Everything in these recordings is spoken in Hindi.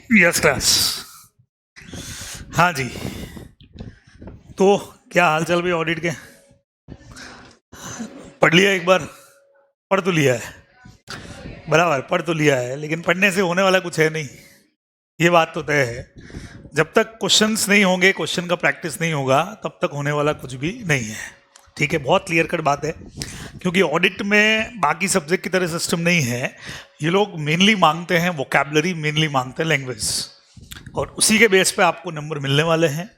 Yes class. हाँ जी। तो क्या हाल चाल भाई ऑडिट के? पढ़ लिया एक बार? पढ़ तो लिया है, बराबर पढ़ तो लिया है, लेकिन पढ़ने से होने वाला कुछ है नहीं, ये बात तो तय है। जब तक क्वेश्चंस नहीं होंगे, क्वेश्चन का प्रैक्टिस नहीं होगा, तब तक होने वाला कुछ भी नहीं है। ठीक है, बहुत क्लियर कट बात है। क्योंकि ऑडिट में बाकी सब्जेक्ट की तरह सिस्टम नहीं है। ये लोग मेनली मांगते हैं वोकैबलरी, मेनली मांगते हैं लैंग्वेज, और उसी के बेस पे आपको नंबर मिलने वाले हैं।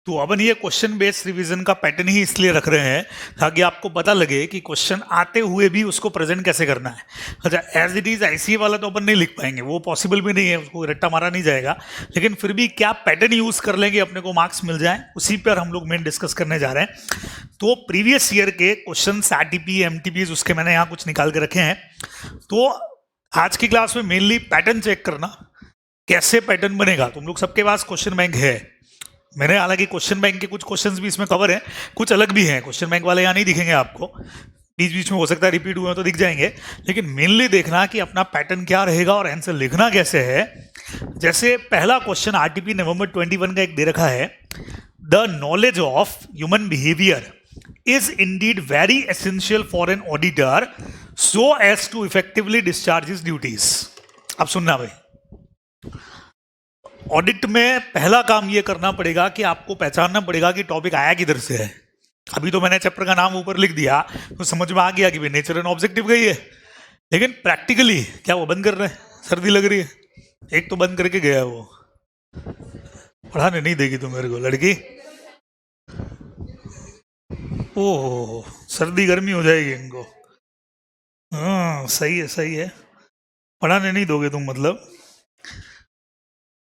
तो अपन ये क्वेश्चन बेस्ड रिवीजन का पैटर्न ही इसलिए रख रहे हैं ताकि आपको पता लगे कि क्वेश्चन आते हुए भी उसको प्रेजेंट कैसे करना है। अच्छा, एज इट इज आईसीए वाला तो अपन नहीं लिख पाएंगे, वो पॉसिबल भी नहीं है, उसको रट्टा मारा नहीं जाएगा। लेकिन फिर भी क्या पैटर्न यूज कर लेंगे अपने को मार्क्स मिल जाए, उसी पर हम लोग मेन डिस्कस करने जा रहे हैं। तो प्रीवियस ईयर के क्वेश्चन आरटीपी एमटीपी उसके मैंने यहाँ कुछ निकाल के रखे हैं। तो आज की क्लास में मेनली पैटर्न चेक करना, कैसे पैटर्न बनेगा। तुम लोग सबके पास क्वेश्चन बैंक है, मैंने हालांकि क्वेश्चन बैंक के कुछ क्वेश्चंस भी इसमें कवर हैं, कुछ अलग भी हैं। क्वेश्चन बैंक वाले यहाँ नहीं दिखेंगे आपको, बीच बीच में हो सकता है रिपीट हुए तो दिख जाएंगे, लेकिन मेनली देखना कि अपना पैटर्न क्या रहेगा और आंसर लिखना कैसे है। जैसे पहला क्वेश्चन आरटीपी नवंबर 21 का एक दे रखा है, the knowledge of human behaviour is indeed very essential for an auditor so as to effectively discharge his duties. अब सुनना भाई, ऑडिट में पहला काम ये करना पड़ेगा कि आपको पहचानना पड़ेगा कि टॉपिक आया किधर से है। अभी तो मैंने चैप्टर का नाम ऊपर लिख दिया तो समझ में आ गया कि भाई नेचर एंड ऑब्जेक्टिव गई है, लेकिन प्रैक्टिकली क्या वो बंद कर रहे हैं? सर्दी लग रही है, एक तो बंद करके गया वो, पढ़ाने नहीं देगी तो मेरे को लड़की। ओह, सर्दी गर्मी हो जाएगी इनको। हाँ सही है, सही है, पढ़ाने नहीं दोगे तुम मतलब।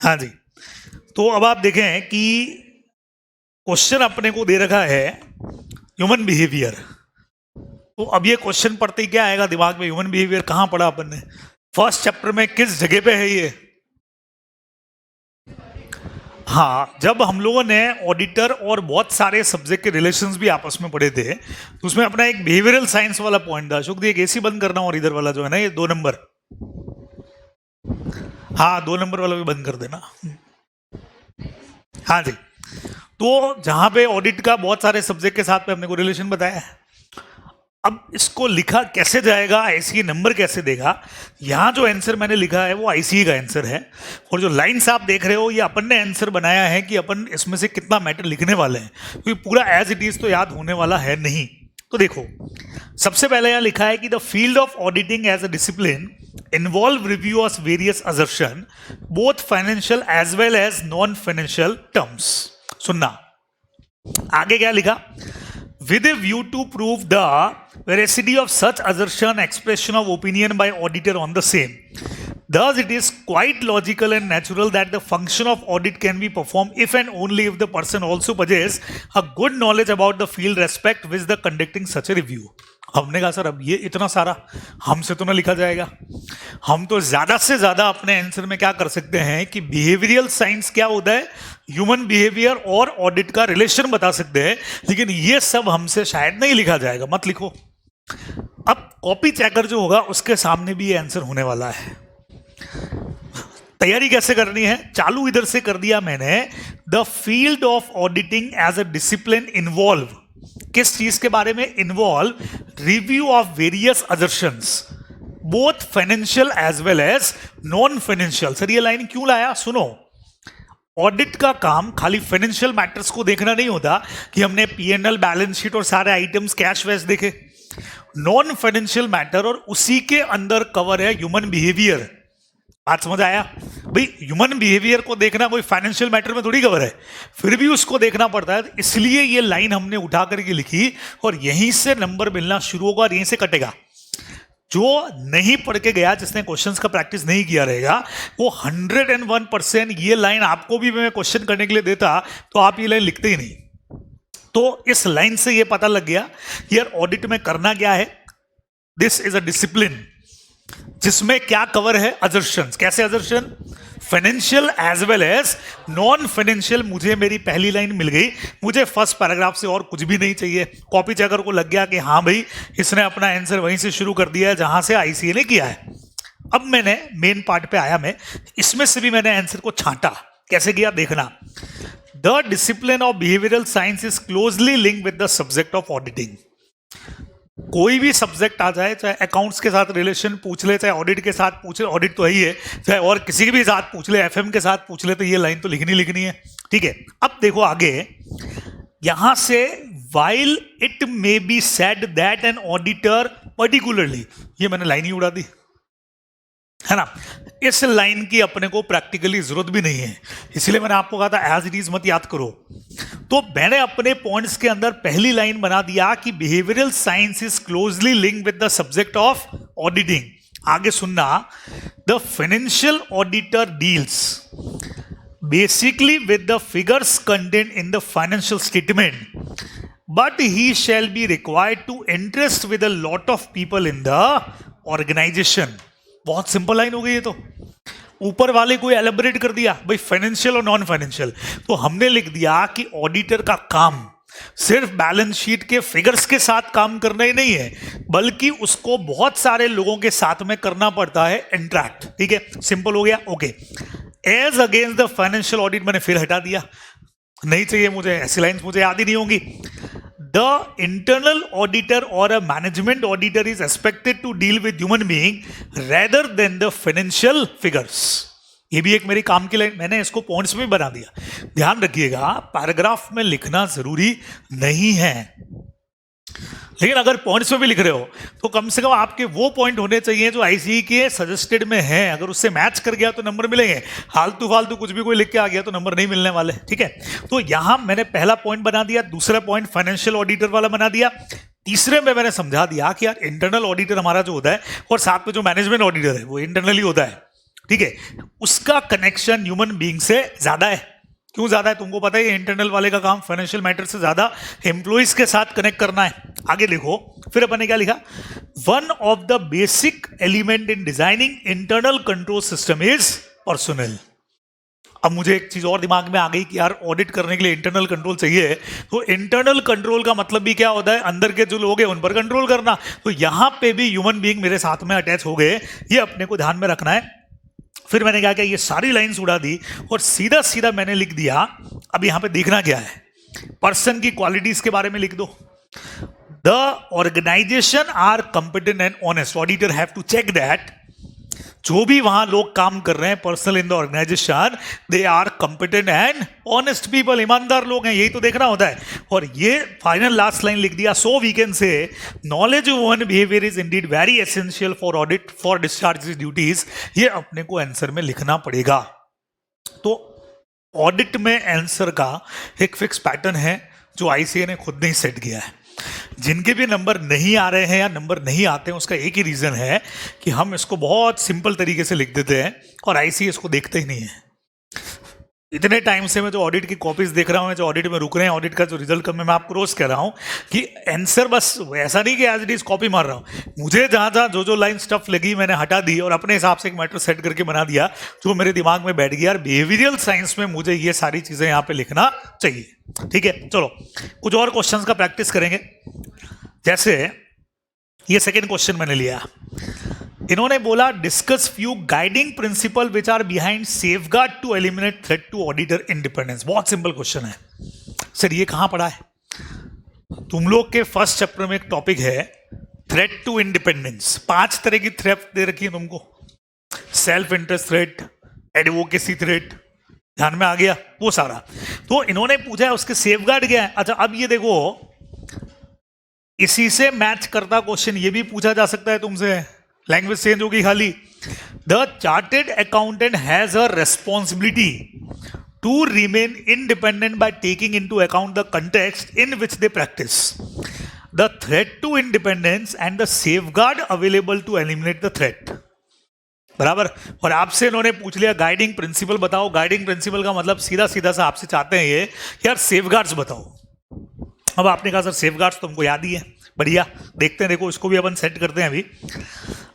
हाँ जी, तो अब आप देखें कि क्वेश्चन अपने को दे रखा है ह्यूमन बिहेवियर। तो अब ये क्वेश्चन पढ़ते ही क्या आएगा दिमाग में? ह्यूमन बिहेवियर कहाँ पढ़ा अपन ने? फर्स्ट चैप्टर में किस जगह पे है ये? हाँ, जब हम लोगों ने ऑडिटर और बहुत सारे सब्जेक्ट के रिलेशंस भी आपस में पढ़े थे, तो उसमें अपना एक बिहेवियरल साइंस वाला पॉइंट था। अशोक दी एक एसी बंद करना, और इधर वाला जो है ना ये 2 नंबर, हाँ 2 नंबर वाला भी बंद कर देना। हाँ जी, तो जहां पे ऑडिट का बहुत सारे सब्जेक्ट के साथ में हमने को रिलेशन बताया है। अब इसको लिखा कैसे जाएगा, आईसीए नंबर कैसे देगा? यहाँ जो आंसर मैंने लिखा है वो आईसीए का आंसर है, और जो लाइंस आप देख रहे हो ये अपन ने आंसर बनाया है कि अपन इसमें से कितना मैटर लिखने वाले हैं, क्योंकि पूरा एज इट इज तो याद होने वाला है नहीं। तो देखो, सबसे पहले यहाँ लिखा है कि the field of auditing as a discipline involve review of various assertion both financial as well as non financial terms. सुनना आगे क्या लिखा, with a view to prove the veracity of such assertion, expression of opinion by auditor on the same. Thus, it is quite logical and natural that the function of audit can be performed if and only if the person also possesses a good knowledge about the field respect with the conducting such a review. हमने कहा सर अब ये इतना सारा हमसे तो ना लिखा जाएगा, हम तो ज्यादा से ज्यादा अपने आंसर में क्या कर सकते हैं कि बिहेवियरल साइंस क्या होता है, ह्यूमन बिहेवियर और ऑडिट का रिलेशन बता सकते हैं, लेकिन ये सब हमसे शायद नहीं लिखा जाएगा, मत लिखो। अब कॉपी चेकर जो होगा उसके सामने भी ये आंसर होने वाला है। तैयारी कैसे करनी है? चालू इधर से कर दिया मैंने, the field of auditing as a discipline involve, किस चीज के बारे में? Involve review of various assertions both financial as well as non financial. Sir ये लाइन क्यों लाया? सुनो, ऑडिट का काम खाली फाइनेंशियल मैटर्स को देखना नहीं होता कि हमने पीएनएल, बैलेंस शीट और सारे आइटम्स कैश वैश देखे। नॉन फाइनेंशियल मैटर और उसी के अंदर कवर है ह्यूमन बिहेवियर। बात समझ आया भाई? ह्यूमन बिहेवियर को देखना कोई फाइनेंशियल मैटर में थोड़ी कवर है, फिर भी उसको देखना पड़ता है। इसलिए ये लाइन हमने उठा करके लिखी, और यहीं से नंबर मिलना शुरू होगा और यहीं से कटेगा। जो नहीं पढ़ के गया, जिसने क्वेश्चंस का प्रैक्टिस नहीं किया रहेगा, वो 101% ये लाइन आपको भी मैं क्वेश्चन करने के लिए देता तो आप ये लाइन लिखते ही नहीं। तो इस लाइन से ये पता लग गया यार ऑडिट में करना क्या है। दिस इज अ डिसिप्लिन जिसमें क्या कवर है? असर्शंस। कैसे assertion? Financial as well as non financial. मुझे मेरी पहली लाइन मिल गई, मुझे फर्स्ट पैराग्राफ से और कुछ भी नहीं चाहिए। कॉपी चेकर को लग गया कि हाँ भाई इसने अपना आंसर वहीं से शुरू कर दिया है जहां से आईसीए ने किया है। अब मैंने मेन पार्ट पे आया, मैं इसमें से भी मैंने आंसर को छांटा। कैसे किया देखना। The discipline of behavioural science is closely link with the subject of auditing. कोई भी सब्जेक्ट आ जाए, चाहे अकाउंट्स के साथ रिलेशन पूछ ले, चाहे ऑडिट के साथ पूछ ले, ऑडिट तो है ही है, चाहे और किसी के भी साथ पूछ ले, एफएम के साथ पूछ ले, तो ये लाइन तो लिखनी है। ठीक है, अब देखो आगे यहां से, while it may be said that an auditor particularly, ये मैंने लाइन ही उड़ा दी है ना। इस लाइन की अपने को प्रैक्टिकली जरूरत भी नहीं है, इसलिए मैंने आपको कहा था एज इट इज मत याद करो। तो मैंने अपने पॉइंट्स के अंदर पहली लाइन बना दिया कि behavioural science is closely linked with the subject of auditing. आगे सुनना, the financial auditor deals basically with the figures contained in the financial statement, but he shall be required to interest with a lot of people in the organization। बहुत सिंपल लाइन हो गई है। तो ऊपर वाले को एलेबोरेट कर दिया भाई, फाइनेंशियल और नॉन फाइनेंशियल, तो हमने लिख दिया कि ऑडिटर का काम सिर्फ बैलेंस शीट के फिगर्स के साथ काम करना ही नहीं है, बल्कि उसको बहुत सारे लोगों के साथ में करना पड़ता है, इंटरैक्ट। ठीक है, सिंपल हो गया। Okay, as against the financial audit मैंने फिर हटा दिया, नहीं चाहिए मुझे, ऐसी लाइन्स मुझे याद ही नहीं होंगी। द इंटरनल ऑडिटर और a management auditor is expected to deal with human being rather than the financial figures. ये भी एक मेरी काम की लाइन, मैंने इसको पॉइंट्स में बना दिया। ध्यान रखिएगा, पैराग्राफ में लिखना जरूरी नहीं है, लेकिन अगर पॉइंट्स में भी लिख रहे हो तो कम से कम आपके वो पॉइंट होने चाहिए जो आईसीई के सजेस्टेड में है। अगर उससे मैच कर गया तो नंबर मिलेंगे, फालतू फालतू कुछ भी कोई लिख के आ गया तो नंबर नहीं मिलने वाले। ठीक है, तो यहां मैंने पहला पॉइंट बना दिया, दूसरा पॉइंट फाइनेंशियल ऑडिटर वाला बना दिया, तीसरे में मैंने समझा दिया कि यार इंटरनल ऑडिटर हमारा जो होता है और साथ में जो मैनेजमेंट ऑडिटर है वो इंटरनली होता है। ठीक है, उसका कनेक्शन ह्यूमन बीइंग से ज्यादा है। क्यों ज्यादा है तुमको पता है, इंटरनल वाले का काम फाइनेंशियल मैटर से ज्यादा एम्प्लॉइज के साथ कनेक्ट करना है। आगे देखो, फिर अपन ने क्या लिखा, one of the basic element in designing internal control system is personal. अब मुझे एक चीज और दिमाग में आ गई कि यार ऑडिट करने के लिए इंटरनल कंट्रोल चाहिए, तो इंटरनल कंट्रोल का मतलब भी क्या होता है, अंदर के जो लोग हैं उन पर कंट्रोल करना। तो यहां पे भी ह्यूमन बीइंग मेरे साथ में अटैच हो गए, ये अपने को ध्यान में रखना है। फिर मैंने क्या किया, ये सारी लाइंस उड़ा दी और सीधा सीधा मैंने लिख दिया, अब यहां पे देखना क्या है, पर्सन की क्वालिटीज के बारे में लिख दो। The organisation are competent and honest, auditor have to check that जो भी वहां लोग काम कर रहे हैं personal in the organisation, they are competent and honest people, ईमानदार लोग हैं, यही तो देखना होता है। और ये फाइनल लास्ट लाइन लिख दिया, so we can say knowledge of one behaviour is indeed very essential for audit for discharge duties. ये अपने को आंसर में लिखना पड़ेगा। तो ऑडिट में आंसर का एक फिक्स पैटर्न है जो आईसीए ने खुद नहीं सेट किया है। जिनके भी नंबर नहीं आ रहे हैं या नंबर नहीं आते हैं, उसका एक ही रीजन है कि हम इसको बहुत सिंपल तरीके से लिख देते हैं और आईसीए इसको देखते ही नहीं है। इतने टाइम से मैं जो ऑडिट की कॉपीज देख रहा हूं, जो ऑडिट में रुक रहे हैं, ऑडिट का जो रिजल्ट कम है, मैं आपको रोज कह रहा हूं कि आंसर बस ऐसा नहीं कि एज इट इज कॉपी मार रहा हूं, मुझे जहां जहां जो जो लाइन स्टफ लगी मैंने हटा दी और अपने हिसाब से एक मैटर सेट करके बना दिया जो मेरे दिमाग में बैठ गया। और बिहेवियरल साइंस में मुझे ये सारी चीजें यहां पे लिखना चाहिए। ठीक है, चलो कुछ और क्वेश्चंस का प्रैक्टिस करेंगे। जैसे ये सेकेंड क्वेश्चन मैंने लिया, इन्होंने बोला discuss few guiding principle which are behind safeguard to eliminate threat to auditor independence. बहुत सिंपल क्वेश्चन है सर, ये कहां पढ़ा है? तुम लोग के फर्स्ट चैप्टर में एक टॉपिक है थ्रेट टू इंडिपेंडेंस। 5 तरह की थ्रेट दे रखी है तुमको, self interest threat, advocacy threat, ध्यान में आ गया वो सारा। तो इन्होंने पूछा है उसके सेफगार्ड क्या है। अच्छा, अब ये देखो, इसी से मैच करता क्वेश्चन ये भी पूछा जा सकता है तुमसे, लैंग्वेज चेंज होगी खाली। The chartered accountant has a responsibility to remain independent by taking into account the context in which they practise the threat to independence and the safeguard available to eliminate the threat. बराबर। और आपसे इन्होंने पूछ लिया गाइडिंग प्रिंसिपल बताओ। गाइडिंग प्रिंसिपल का मतलब सीधा सीधा सा आपसे चाहते हैं ये यार सेफगार्ड्स बताओ। अब आपने कहा सर सेफगार्ड्स तो हमको याद ही है, बढ़िया, देखते हैं, देखो इसको भी अपन सेट करते हैं। अभी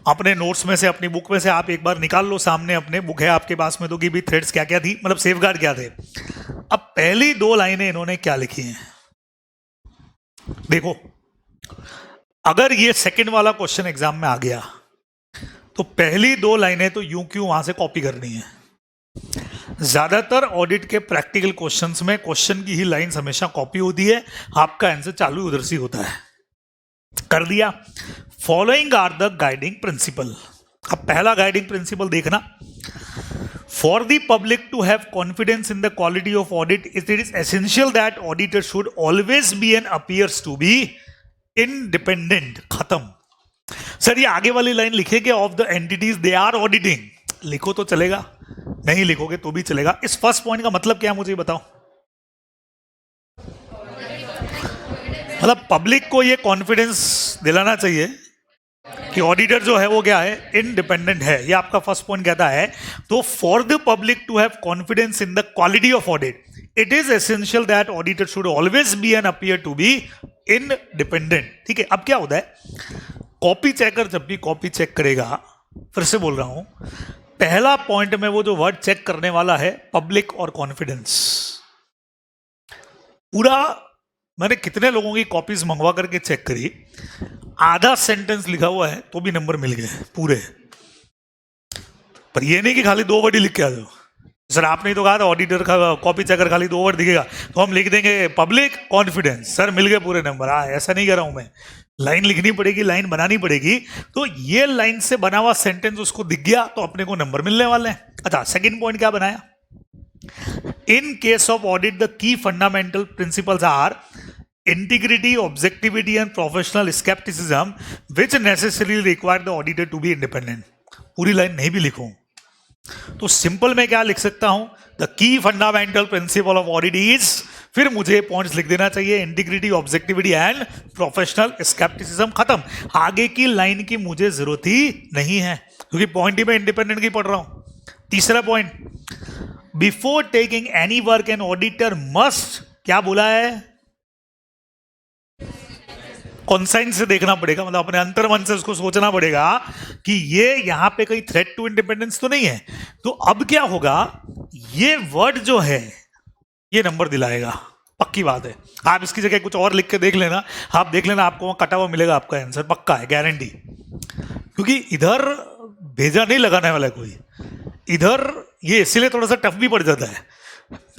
अपने नोट्स में से, अपनी बुक में से आप एक बार निकाल लो, सामने अपने बुक है आपके पास में, तो कि भी थ्रेड्स क्या क्या थी, मतलब सेफगार्ड क्या थे। अब पहली 2 लाइनें इन्होंने क्या लिखी हैं देखो। अगर ये सेकंड वाला क्वेश्चन एग्जाम में आ गया तो पहली दो लाइनें तो यूं क्यों वहां से कॉपी करनी है। ज्यादातर ऑडिट के प्रैक्टिकल क्वेश्चंस में क्वेश्चन की ही लाइंस हमेशा कॉपी होती है, आपका आंसर चालू उधर से होता है। कर दिया। Following are the guiding principle. अब पहला गाइडिंग प्रिंसिपल देखना, for the public to have confidence in the quality of audit it is essential that auditor should always be and appears to be independent. खत्म। सर ये आगे वाली लाइन लिखेंगे, of the entities they are auditing, लिखो तो चलेगा, नहीं लिखोगे तो भी चलेगा। इस फर्स्ट पॉइंट का मतलब क्या है मुझे बताओ। मतलब पब्लिक को ये कॉन्फिडेंस दिलाना चाहिए कि ऑडिटर जो है वो क्या है, इंडिपेंडेंट है, ये आपका फर्स्ट पॉइंट कहता है। तो for the public to have confidence in the quality of audit it is essential that auditor should always be and appear to be independent. ठीक है, अब क्या होता है, कॉपी चेकर जब भी कॉपी चेक करेगा, फिर से बोल रहा हूं, पहला पॉइंट में वो जो वर्ड चेक करने वाला है पब्लिक और कॉन्फिडेंस। पूरा मैंने कितने लोगों की कॉपीज मंगवा करके चेक करी, आधा सेंटेंस लिखा हुआ है तो भी नंबर मिल गए पूरे। पर ये नहीं कि खाली 2 वर्ड ही लिख के आ जाओ। सर आपने तो कहा था ऑडिटर का कॉपी चेकर खाली 2 वर्ड दिखेगा तो हम लिख देंगे पब्लिक कॉन्फिडेंस, सर मिल गए पूरे नंबर। हाँ, ऐसा नहीं कर रहा हूं मैं, लाइन लिखनी पड़ेगी, लाइन बनानी पड़ेगी। तो ये लाइन से बना हुआ सेंटेंस उसको दिख गया तो अपने को नंबर मिलने वाले हैं। अच्छा, सेकंड पॉइंट क्या बनाया, in case of audit the key fundamental principles are integrity, objectivity and professional scepticism which necessary require the auditor to be independent. पूरी लाइन नहीं भी लिखूं तो सिंपल में क्या लिख सकता हूं, the key fundamental principle of audit is, फिर मुझे पॉइंट्स लिख देना चाहिए, integrity, objectivity and professional scepticism. खत्म। आगे की लाइन की मुझे जरूरत ही नहीं है क्योंकि पॉइंट ही मैं इंडिपेंडेंट की पढ़ रहा हूं। तीसरा point, before taking any work an auditor must, क्या बोला है, कॉन्साइंस से देखना पड़ेगा, मतलब अपने अंतर्मन से उसको सोचना पड़ेगा कि ये यहां पे कहीं थ्रेट टू इंडिपेंडेंस तो नहीं है। तो अब क्या होगा, ये वर्ड जो है ये नंबर दिलाएगा, पक्की बात है। आप इसकी जगह कुछ और लिख के देख लेना, आप देख लेना, आपको वहां कटा हुआ मिलेगा आपका आंसर, पक्का है, गारंटी। क्योंकि इधर भेजा नहीं लगाने वाला कोई, इधर ये इसीलिए थोड़ा सा टफ भी पड़ जाता है।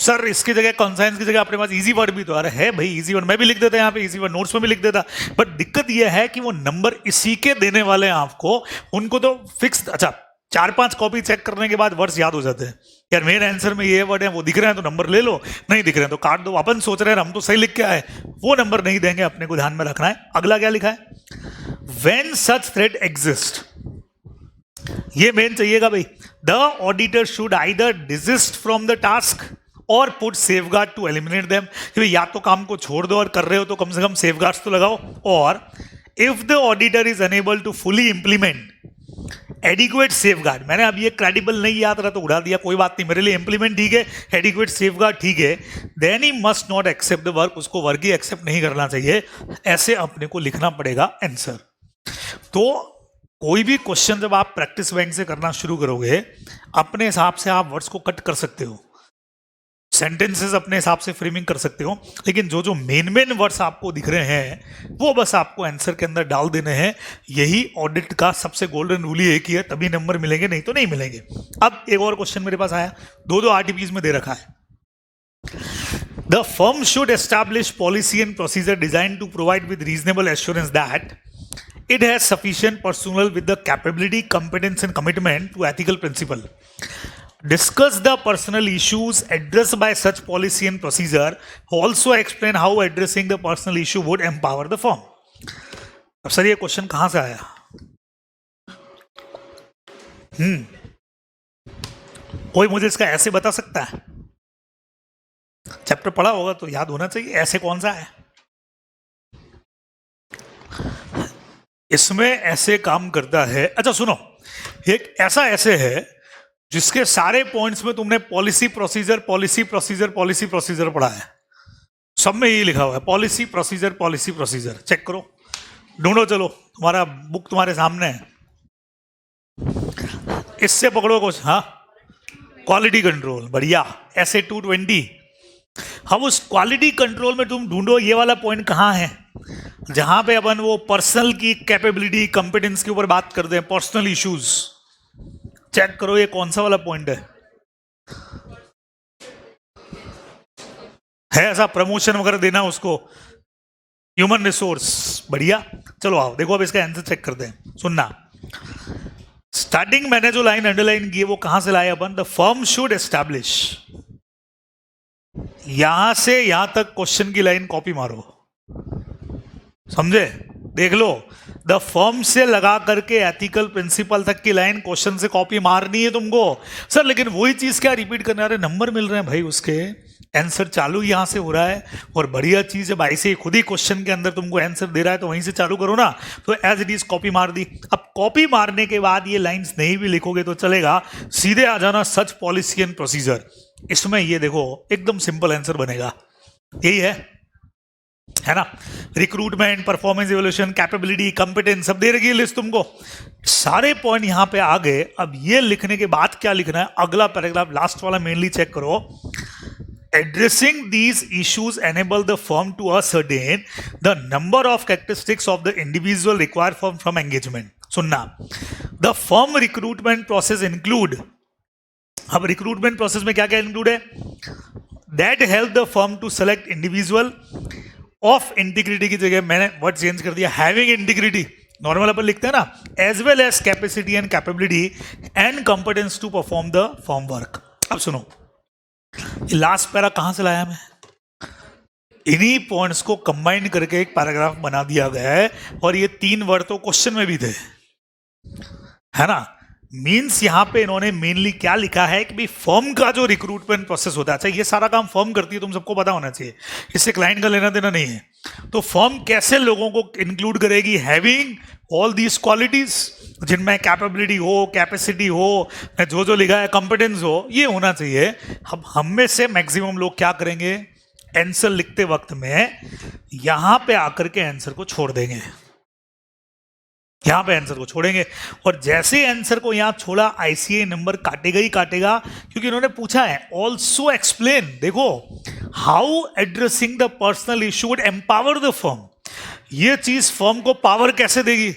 सर इसकी जगह कॉन्साइंस की जगह अपने पास इजी वर्ड भी तो आ रहा है भाई, इजी वर्ड मैं भी लिख देता यहाँ पे, इजी वर्ड नोट्स में भी लिख देता। बट दिक्कत यह है कि वो नंबर इसी के देने वाले हैं आपको, उनको तो फिक्स, अच्छा 4-5 कॉपी चेक करने के बाद वर्ड्स याद हो जाते हैं, यार मेरे आंसर में ये वर्ड है, वो दिख रहे हैं तो नंबर ले लो, नहीं दिख रहे हैं तो काट दो। अपन सोच रहे हैं हम तो सही लिख के आए, वो नंबर नहीं देंगे, अपने को ध्यान में रखना है। अगला क्या लिखा है, व्हेन सच थ्रेट एग्जिस्ट, ये मेन चाहिएगा भाई, the auditor should either desist from the task और put safeguard to eliminate them, कि या तो काम को छोड़ दो और कर रहे हो तो कम से कम सेफगार्ड्स तो लगाओ, और if the auditor is unable to fully implement adequate safeguard, मैंने अब ये क्रेडिबल नहीं याद रहा तो उड़ा दिया, कोई बात नहीं, मेरे लिए इंप्लीमेंट ठीक है, एडिक्वेट सेफगार्ड ठीक है, then he must not accept the work, उसको वर्क ही एक्सेप्ट नहीं करना चाहिए। ऐसे अपने को लिखना पड़ेगा आंसर। तो कोई भी क्वेश्चन जब आप प्रैक्टिस बैंक से करना शुरू करोगे, अपने हिसाब से आप वर्ड्स को कट कर सकते हो, सेंटेंसेस अपने हिसाब से फ्रेमिंग कर सकते हो, लेकिन जो जो मेन वर्ड्स आपको दिख रहे हैं वो बस आपको आंसर के अंदर डाल देने हैं। यही ऑडिट का सबसे गोल्डन रूल ही एक ही है, तभी नंबर मिलेंगे, नहीं तो नहीं मिलेंगे। अब एक और क्वेश्चन मेरे पास आया, 2 आरटीपीज में दे रखा है, the firm should establish policy and procedure design to provide with reasonable assurance that it has sufficient personnel with the capability, competence and commitment to ethical principle. Discuss the personal issues addressed by such policy and procedure. Also explain how addressing the personal issue would empower the firm. अब सर ये क्वेश्चन कहां से आया? कोई मुझे इसका ऐसे बता सकता है? चैप्टर पढ़ा होगा तो याद होना चाहिए, ऐसे कौन सा है? इसमें ऐसे काम करता है। अच्छा सुनो, एक ऐसा ऐसे है जिसके सारे पॉइंट्स में तुमने policy procedure policy procedure policy procedure पढ़ा है, सब में यही लिखा हुआ है, policy procedure policy procedure. Check करो, ढूंढो, चलो तुम्हारा बुक तुम्हारे सामने है, इससे पकड़ो कुछ। हाँ, क्वालिटी कंट्रोल, बढ़िया, ऐसे 220। हम उस क्वालिटी कंट्रोल में तुम ढूंढो ये वाला पॉइंट कहाँ है, जहां पे अपन वो पर्सनल की कैपेबिलिटी कॉम्पिटेंस के ऊपर बात करते हैं, पर्सनल इश्यूज, चेक करो ये कौन सा वाला पॉइंट है ऐसा प्रमोशन वगैरह देना उसको, ह्यूमन रिसोर्स, बढ़िया। चलो आओ देखो अब इसका आंसर चेक करते हैं, सुनना। स्टार्टिंग मैंने जो लाइन अंडरलाइन की है वो कहां से लाए अपन, द फर्म शुड एस्टैब्लिश, यहां से यहां तक क्वेश्चन की लाइन कॉपी मारो, समझे, देख लो, द फर्म से लगा करके एथिकल प्रिंसिपल तक की लाइन क्वेश्चन से कॉपी मारनी है तुमको। सर लेकिन वही चीज क्या रिपीट करने आ रहे, नंबर मिल रहे हैं भाई, उसके आंसर चालू यहां से हो रहा है, और बढ़िया चीज है भाई से खुद ही क्वेश्चन के अंदर तुमको आंसर दे रहा है तो वहीं से चालू करो ना, तो एज इट इज कॉपी मार दी। अब कॉपी मारने के बाद ये लाइंस नहीं भी लिखोगे तो चलेगा, सीधे आ जाना सच पॉलिसी एंड प्रोसीजर, इसमें ये देखो एकदम सिंपल आंसर बनेगा, यही है ना। Recruitment, performance evolution, capability, competence, सब दे रखी है लिस्ट तुमको, सारे पॉइंट यहां पे आ गए। अब ये लिखने के बाद क्या लिखना है, अगला पैराग्राफ लास्ट वाला मेनली चेक करो। Addressing these issues enable the firm to ascertain the number of characteristics of the individual required from engagement. सुनना, the firm recruitment process include, अब recruitment process में क्या क्या include है, that help the firm to select individual of integrity की जगह मैंने वर्ड चेंज कर दिया, having integrity, नॉर्मल अपन लिखते हैं ना, as well as capacity and capability and competence to perform the firm work। अब सुनो, लास्ट पैरा कहां से लाया मैं, इन्हीं पॉइंट्स को कंबाइन करके एक पैराग्राफ बना दिया गया है, और ये 3 वर्ड तो क्वेश्चन में भी थे, है ना। मींस यहां पे इन्होंने मेनली क्या लिखा है कि भाई फर्म का जो रिक्रूटमेंट प्रोसेस होता है, अच्छा ये सारा काम फर्म करती है, तुम सबको पता होना चाहिए, इससे क्लाइंट का लेना देना नहीं है, तो फर्म कैसे लोगों को इंक्लूड करेगी, हैविंग ऑल दीज क्वालिटीज, जिनमें कैपेबिलिटी हो, कैपेसिटी हो, जो जो लिखा है कॉम्पिटेंस हो, ये होना चाहिए। हम में से मैक्सिमम लोग क्या करेंगे, आंसर लिखते वक्त में यहां पे आकर के आंसर को छोड़ देंगे, यहां पे आंसर को छोड़ेंगे, और जैसे आंसर को यहां छोड़ा आईसीए नंबर काटेगा ही काटेगा, क्योंकि इन्होंने पूछा है ऑल्सो एक्सप्लेन, देखो how addressing the personal issue would empower the firm, ये चीज फर्म को पावर कैसे देगी,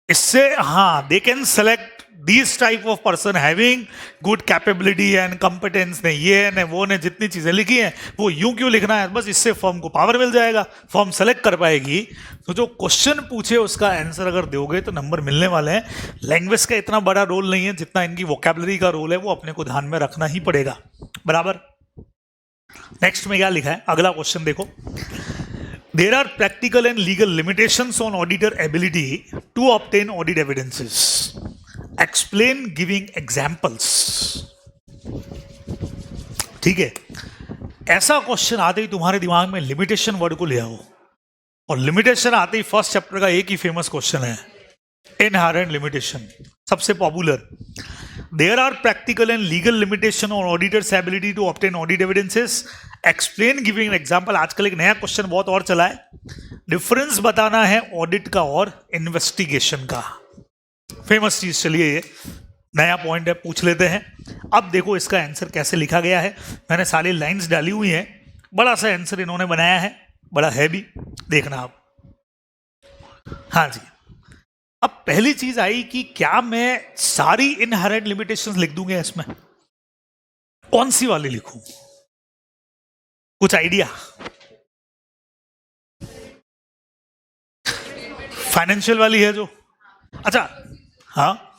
इससे हाँ they can select this type of person having good capability and competence, ने ये ने वो ने जितनी चीजें लिखी हैं वो यूं क्यों लिखना है, बस इससे फर्म को पावर मिल जाएगा, फर्म सेलेक्ट कर पाएगी। तो जो क्वेश्चन पूछे उसका आंसर अगर दोगे तो नंबर मिलने वाले हैं। लैंग्वेज का इतना बड़ा रोल नहीं है जितना इनकी वोकैबुलरी का रोल है, वो अपने को ध्यान में रखना ही पड़ेगा, बराबर। नेक्स्ट में क्या लिखा है, अगला क्वेश्चन देखो, there are practical and legal limitations on auditor ability to obtain audit evidences, explain giving examples। ठीक है, ऐसा क्वेश्चन आते ही तुम्हारे दिमाग में लिमिटेशन वर्ड को ले आओ, और लिमिटेशन आते ही फर्स्ट चैप्टर का एक ही फेमस क्वेश्चन है, इनहेरेंट लिमिटेशन, सबसे popular. There are practical and legal limitation on auditor's ability to obtain audit evidences, explain giving an example। आजकल एक नया क्वेश्चन बहुत और चला है, डिफरेंस बताना है ऑडिट का और इन्वेस्टिगेशन का, फेमस चीज, चलिए ये नया पॉइंट है, पूछ लेते हैं। अब देखो इसका आंसर कैसे लिखा गया है, मैंने सारी लाइंस डाली हुई हैं, बड़ा सा आंसर इन्होंने बनाया है, बड़ा है भी, देखना आप। हाँ जी, अब पहली चीज आई कि क्या मैं सारी इनहेरेंट लिमिटेशंस लिख दूंगा इसमें, कौन सी वाली लिखूं, कुछ आइडिया? फाइनेंशियल वाली है जो, अच्छा हाँ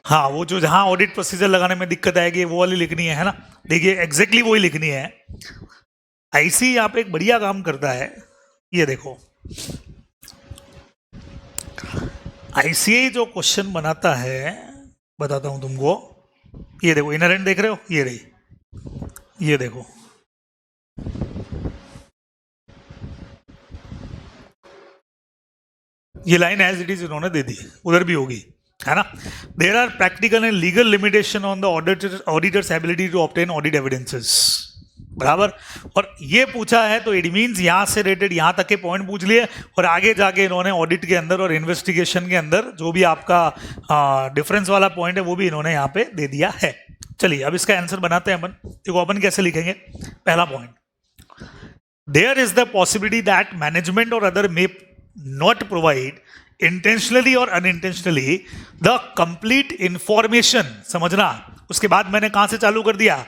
हाँ, वो जो जहां ऑडिट प्रोसीजर लगाने में दिक्कत आएगी वो वाली लिखनी है ना। देखिए एग्जैक्टली वही लिखनी है। आईसी यहाँ पे एक बढ़िया काम करता है, ये देखो आईसीआई जो क्वेश्चन बनाता है, बताता हूं तुमको, ये देखो इनहेरेंट देख रहे हो, ये रही, ये देखो ये लाइन एज इट इज इन्होंने दे दी, उधर भी होगी, है ना। There are practical and legal limitation on the auditor's ability to obtain audit evidences, बराबर। और ये पूछा है तो इट मीन्स यहां से रिलेटेड यहां तक के पॉइंट पूछ लिए, और आगे जाके इन्होंने ऑडिट के अंदर और इन्वेस्टिगेशन के अंदर जो भी आपका डिफरेंस वाला पॉइंट है वो भी इन्होंने यहाँ पे दे दिया है। चलिए अब इसका आंसर बनाते हैं अपन। देखो अपन कैसे लिखेंगे, पहला point, there is the possibility that management or other may not provide intentionally or unintentionally the complete information. समझना, उसके बाद मैंने कहां से चालू कर दिया,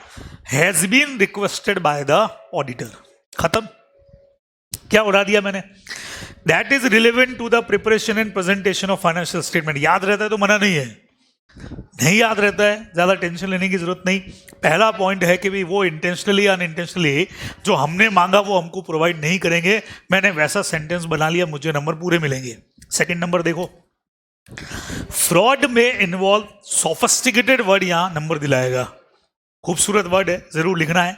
has been requested by the auditor. खत्म. क्या उड़ा दिया मैंने, that is relevant to the preparation and presentation of financial statement. याद रहता है तो मना नहीं है, नहीं याद रहता है ज्यादा टेंशन लेने की जरूरत नहीं. पहला पॉइंट है कि भाई वो इंटेंशनली अनइंटेंशनली जो हमने मांगा वो हमको प्रोवाइड नहीं करेंगे. मैंने वैसा सेंटेंस बना लिया, मुझे नंबर पूरे मिलेंगे. सेकंड नंबर देखो, फ्रॉड में इन्वॉल्व सोफिस्टिकेटेड वर्ड, यहां नंबर दिलाएगा. खूबसूरत वर्ड है, जरूर लिखना है.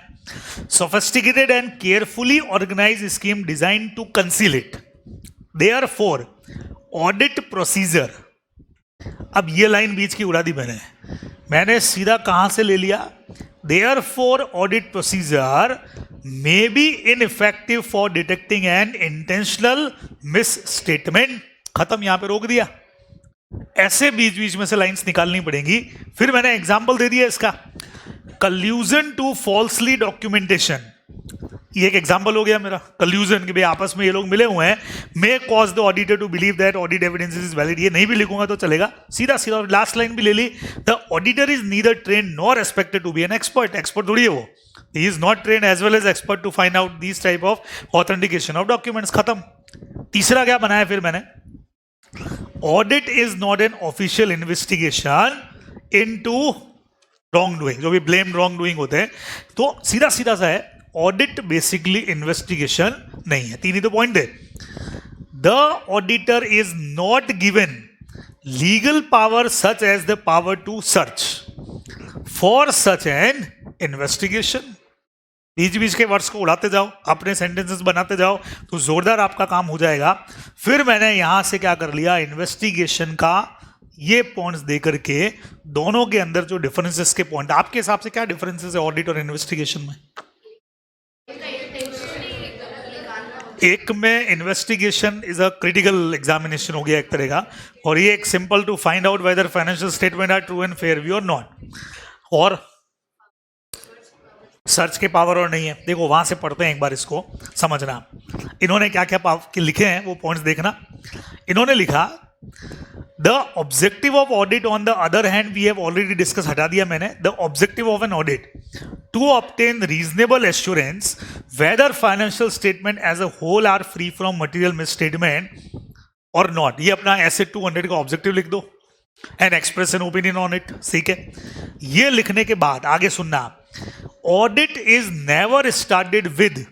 Sophisticated and carefully organise scheme design to conceal it. Therefore audit procedure. अब ये लाइन बीच की उड़ा दी मैंने सीधा कहां से ले लिया, therefore audit procedure may be ineffective for detecting an intentional misstatement. खत्म, यहां पे रोक दिया. ऐसे बीच बीच में से लाइंस निकालनी पड़ेंगी. फिर मैंने एग्जांपल दे दिया इसका, कल्यूजन टू फॉल्सली डॉक्यूमेंटेशन. ये एक एग्जांपल हो गया मेरा, कल्यूजन के भाई आपस में ये लोग मिले हुए हैं. May cause the auditor to believe that audit evidence is valid. ये नहीं भी लिखूंगा तो चलेगा, सीधा सीधा. लास्ट लाइन भी ले ली, the auditor is neither train nor expected to be an expert. Expert थोड़ी है वो, he is not train as well as expert to find out this type of authentication of documents. खत्म. तीसरा क्या बनाया फिर मैंने, audit is not an official investigation into wrong doing. जो भी ब्लेम रॉन्ग डूइंग होते हैं, तो सीधा सीधा सा है, ऑडिट बेसिकली इन्वेस्टिगेशन नहीं है. तीन ही तो पॉइंट है. The auditor is not given legal power such as the power to search for such an investigation. बीच बीच के वर्ड्स को उड़ाते जाओ, अपने सेंटेंसेस बनाते जाओ, तो जोरदार आपका काम हो जाएगा. फिर मैंने यहां से क्या कर लिया, इन्वेस्टिगेशन का ये पॉइंट्स दे करके दोनों के अंदर जो डिफरेंसेस के पॉइंट, आपके हिसाब से क्या डिफरेंसेस है ऑडिट और इन्वेस्टिगेशन में? एक में investigation is a critical examination हो गया एक तरह का, और ये एक simple to find out whether financial statement are true and fair view और नॉट. और सर्च के पावर और नहीं है. देखो वहां से पढ़ते हैं एक बार, इसको समझना. इन्होंने क्या क्या लिखे हैं वो पॉइंट्स देखना. इन्होंने लिखा, the objective of audit on the other hand we have already discuss, हटा दिया मैंने. The objective of an audit to obtain reasonable assurance whether financial statement as a whole are free from material misstatement or not. ये अपना ऐसे 200 का ऑब्जेक्टिव लिख दो and express an opinion on it. ठीक है, ये लिखने के बाद आगे सुनना, audit is never started with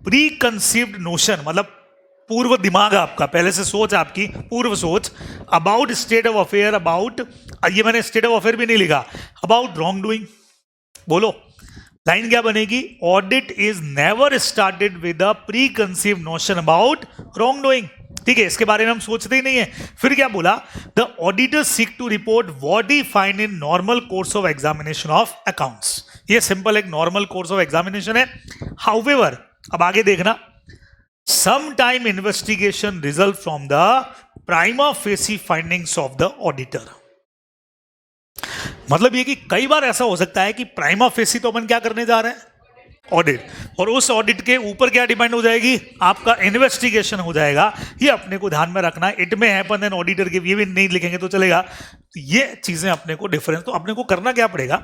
pre conceived notion, मतलब पूर्व दिमाग आपका, पहले से सोच आपकी, पूर्व सोच, about state of affair, about, ये मैंने स्टेट ऑफ अफेयर भी नहीं लिखा, अबाउट रॉन्ग डूइंग. बोलो लाइन क्या बनेगी, audit is never started with a pre conceived notion about wrong doing. ठीक है, इसके बारे में हम सोचते ही नहीं है. फिर क्या बोला, the auditor seek to report what he find in normal course of examination of accounts. ये सिंपल एक नॉर्मल कोर्स ऑफ एग्जामिनेशन है. हाउएवर, अब आगे देखना, sometime investigation result from the prima facie findings of the auditor. मतलब ये कि कई बार ऐसा हो सकता है कि प्राइमा फेसी तो अपन क्या करने जा रहे हैं, ऑडिट, और उस ऑडिट के ऊपर क्या डिपेंड हो जाएगी, आपका इन्वेस्टिगेशन हो जाएगा. ये अपने को ध्यान में रखना. इट में हैपन एन ऑडिटर के, ये भी नहीं लिखेंगे तो चलेगा. ये चीजें अपने को डिफरेंस, तो अपने को करना क्या पड़ेगा,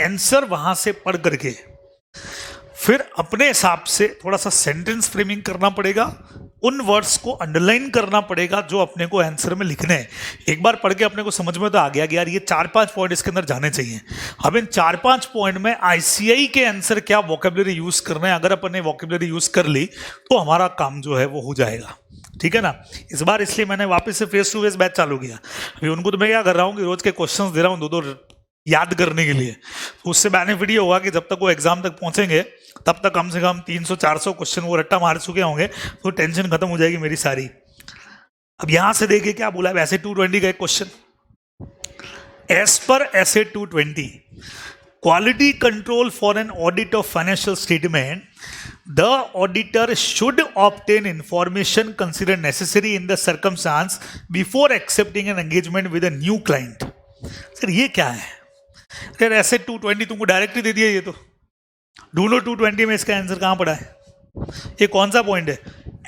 आंसर वहां से पढ़ करके फिर अपने हिसाब से थोड़ा सा सेंटेंस फ्रेमिंग करना पड़ेगा, उन वर्ड्स को अंडरलाइन करना पड़ेगा जो अपने को आंसर में लिखने हैं. एक बार पढ़ के अपने को समझ में तो आ गया कि यार ये 4-5 पॉइंट इसके अंदर जाने चाहिए. अब इन 4-5 पॉइंट में आईसीआई के आंसर क्या वोकेबलरी यूज करना है, अगर अपन ने वोकेबलरी यूज कर ली तो हमारा काम जो है वो हो जाएगा. ठीक है ना. इस बार इसलिए मैंने वापस से फेस टू फेस बैच चालू किया. अभी उनको तो मैं क्या कर रहा हूँ कि रोज के क्वेश्चन दे रहा हूँ, दो याद करने के लिए. तो उससे बेनिफिट ये होगा कि जब तक वो एग्जाम तक पहुंचेंगे तब तक कम से कम 300-400 क्वेश्चन वो रट्टा मार चुके होंगे, तो टेंशन खत्म हो जाएगी मेरी सारी. अब यहां से देखिए क्या बोला है, ऐसे 220 का एक क्वेश्चन. एज पर ऐसे 220 quality control for an audit of financial statement, the auditor should obtain information consider necessary in the circumstance before accepting an engagement with a new client. Sir ये क्या है, सर ऐसे 220 तुमको डायरेक्टली दे दिया. ये तो ढूंढो 220 में इसका आंसर कहां पड़ा है. ये कौन सा पॉइंट है?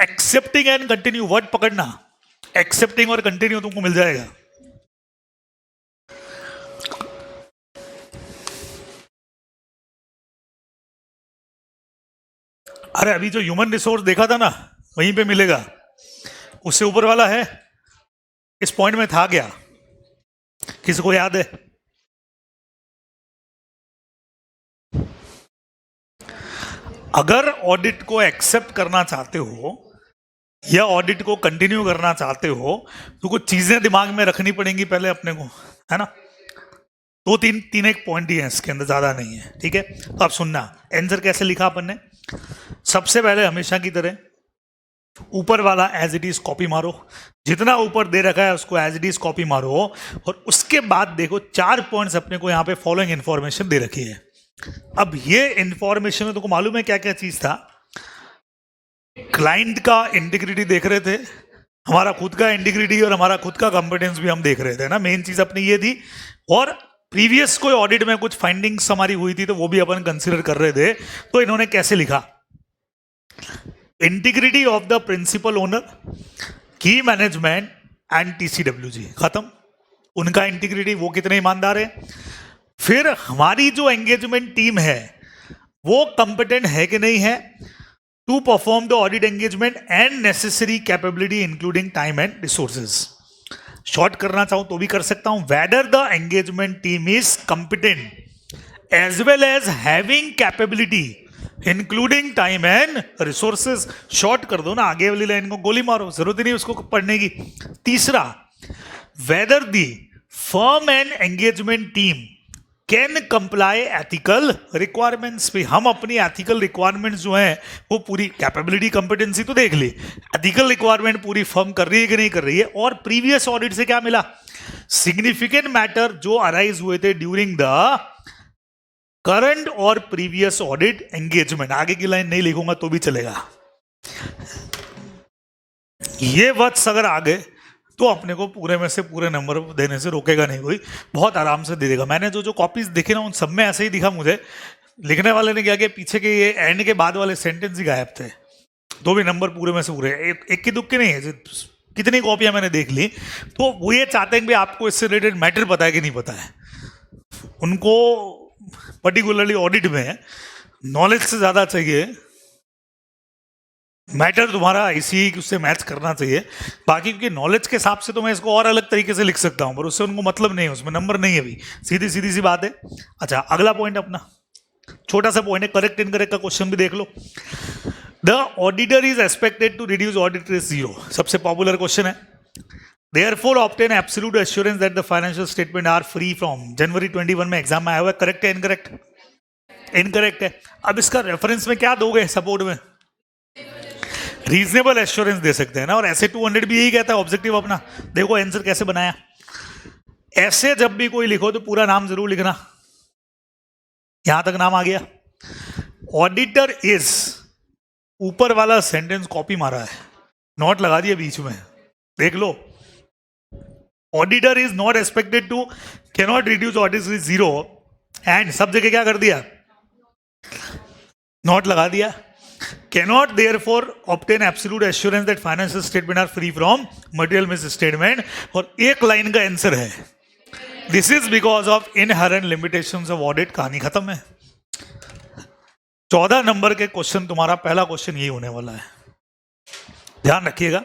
एक्सेप्टिंग एंड कंटिन्यू, वर्ड पकड़ना, एक्सेप्टिंग और कंटिन्यू तुमको मिल जाएगा। अरे अभी जो ह्यूमन रिसोर्स देखा था ना, वहीं पे मिलेगा, उससे ऊपर वाला है। इस पॉइंट में था क्या, किसी को याद है? अगर ऑडिट को एक्सेप्ट करना चाहते हो या ऑडिट को कंटिन्यू करना चाहते हो तो कुछ चीजें दिमाग में रखनी पड़ेंगी पहले अपने को, है ना? दो तीन तीन एक पॉइंट ही है इसके अंदर, ज्यादा नहीं है, ठीक है? तो आप सुनना, आंसर कैसे लिखा अपन ने। सबसे पहले हमेशा की तरह ऊपर वाला एज इट इज कॉपी मारो, जितना ऊपर दे रखा है उसको एज इट इज कॉपी मारो, और उसके बाद देखो 4 पॉइंट्स अपने को यहाँ पे फॉलोइंग इंफॉर्मेशन दे रखी है। अब ये इंफॉर्मेशन में तुमको मालूम है क्या क्या चीज था? क्लाइंट का इंटीग्रिटी देख रहे थे, हमारा खुद का इंटीग्रिटी और हमारा खुद का कॉम्पिटेंस भी हम देख रहे थे ना, मेन चीज अपनी ये थी। और प्रीवियस कोई ऑडिट में कुछ फाइंडिंग्स हमारी हुई थी तो वो भी अपन कंसीडर कर रहे थे। तो इन्होंने कैसे लिखा? Integrity of the principal owner, key management and TCWG, खत्म। उनका इंटीग्रिटी, वो कितने ईमानदार है। फिर हमारी जो एंगेजमेंट टीम है वो कंपिटेंट है कि नहीं है to perform the audit engagement and necessary capability including time and resources. Short करना चाहूं तो भी कर सकता हूं, whether the engagement team is competent as well as having capability including time and resources. Short कर दो ना, आगे वाली लाइन को गोली मारो, जरूरत ही नहीं उसको पढ़ने की। तीसरा, weather the firm and engagement team can comply ethical requirements पे। हम अपनी एथिकल रिक्वायरमेंट्स जो हैं वो पूरी, कैपेबिलिटी कंपिटेंसी तो देख ली, एथिकल रिक्वायरमेंट पूरी फर्म कर रही है कि नहीं कर रही है। और प्रीवियस ऑडिट से क्या मिला? सिग्निफिकेंट मैटर जो अराइज हुए थे ड्यूरिंग द करंट और प्रीवियस ऑडिट एंगेजमेंट। आगे की लाइन नहीं लिखूंगा तो भी चलेगा। ये वर्ड्स अगर आ गए तो अपने को पूरे में से पूरे नंबर देने से रोकेगा नहीं कोई, बहुत आराम से दे देगा। मैंने जो जो कॉपीज देखे ना उन सब में ऐसे ही दिखा मुझे। लिखने वाले ने क्या किया, पीछे के ये एंड के बाद वाले सेंटेंस ही गायब थे, तो भी नंबर पूरे में से पूरे। एक की दुख की नहीं है, कितनी कॉपियां मैंने देख ली। तो वो ये चाहते हैं कि आपको इससे रिलेटेड मैटर पता है कि नहीं पता है। उनको पर्टिकुलरली ऑडिट में नॉलेज से ज्यादा चाहिए, मैटर तुम्हारा इसी उससे मैच करना चाहिए। बाकी क्योंकि नॉलेज के हिसाब से तो मैं इसको और अलग तरीके से लिख सकता हूं, पर उससे उनको मतलब नहीं है, उसमें नंबर नहीं है अभी, सीधी सीधी सी बात है। अच्छा, अगला पॉइंट अपना छोटा सा पॉइंट है, करेक्ट इनकरेक्ट का क्वेश्चन भी देख लो। The auditor is expected to reduce audit risk 0, सबसे पॉपुलर क्वेश्चन है। Therefore obtain absolute assurance that the financial statement are free from। जनवरी 21 में एग्जाम में आया हुआ है, करेक्ट है इनकरेक्ट? इनकरेक्ट है। अब इसका रेफरेंस में क्या दोगे सपोर्ट में? रीजनेबल एश्योरेंस दे सकते हैं ना, और ऐसे 200 भी यही कहता है ऑब्जेक्टिव अपना। देखो आंसर कैसे बनाया। ऐसे जब भी कोई लिखो तो पूरा नाम जरूर लिखना, यहां तक नाम आ गया। ऑडिटर इज, ऊपर वाला सेंटेंस कॉपी मारा है, नोट लगा दिया बीच में, देख लो। Auditor is not expected to, cannot reduce audit risk 0, and सब जगह क्या कर दिया, नोट लगा दिया। Cannot therefore obtain absolute assurance that financial statement are free from material misstatement, और एक लाइन का आंसर है, this is because of inherent limitations of audit. कहानी खत्म है। 14 नंबर के क्वेश्चन, तुम्हारा पहला क्वेश्चन यही होने वाला है, ध्यान रखिएगा।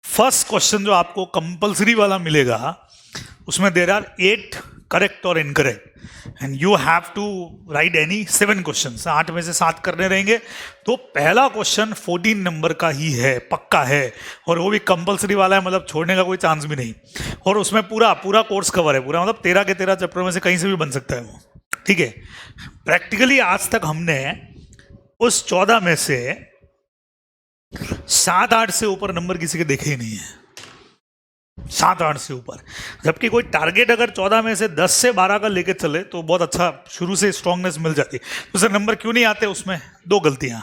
फर्स्ट क्वेश्चन जो आपको कंपल्सरी वाला मिलेगा उसमें देयर आर 8 करेक्ट और incorrect, and you have to write any 7 question, 8 में से 7 करने रहेंगे। तो पहला क्वेश्चन 14 नंबर का ही है, पक्का है, और वो भी कंपल्सरी वाला है, मतलब छोड़ने का कोई चांस भी नहीं। और उसमें पूरा पूरा कोर्स कवर है, पूरा मतलब 13 के 13 चैप्टर में से कहीं से भी बन सकता है वो, ठीक है। प्रैक्टिकली आज तक हमने उस 14 में से 7-8 से ऊपर नंबर किसी के देखे ही नहीं है, 7-8 से ऊपर। जबकि कोई टारगेट अगर 14 में से 10 से 12 का लेके चले तो बहुत अच्छा, शुरू से स्ट्रांगनेस मिल जाती। तो सर नंबर क्यों नहीं आते उसमें? 2 गलतियां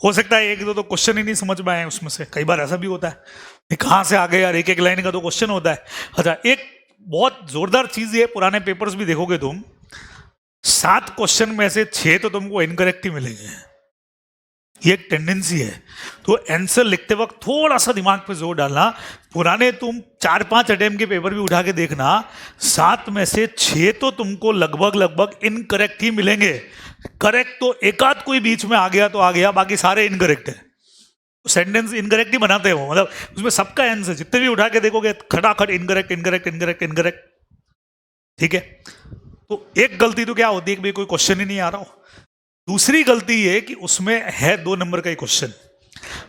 हो सकता है, 1-2 तो क्वेश्चन ही नहीं समझ में आए उसमें से, कई बार ऐसा भी होता है, कहाँ से आ गए यार, एक लाइन का तो क्वेश्चन होता है। अच्छा, एक बहुत जोरदार चीज ये, पुराने पेपर्स भी देखोगे तुम, 7 क्वेश्चन में से 6 तो तुमको इनकरेक्ट ही मिलेंगे, ये एक टेंडेंसी है। तो आंसर लिखते वक्त थोड़ा सा दिमाग पे जोर डालना। पुराने तुम 4-5 अटेम्प्ट के पेपर भी उठा के देखना, 7 में से 6 तो तुमको लगभग लगभग इनकरेक्ट ही मिलेंगे। करेक्ट तो एक आध कोई बीच में आ गया तो आ गया, बाकी सारे इनकरेक्ट है। सेंटेंस इनकरेक्ट ही बनाते हो, मतलब उसमें सबका आंसर जितने भी उठा के देखोगे खटाखट इनकरेक्ट इनकरेक्ट इनकरेक्ट इनकरेक्ट। ठीक है, तो एक गलती तो क्या होती है कि भाई कोई क्वेश्चन ही नहीं आ रहा हो। दूसरी गलती ये कि उसमें है 2 नंबर का ही क्वेश्चन।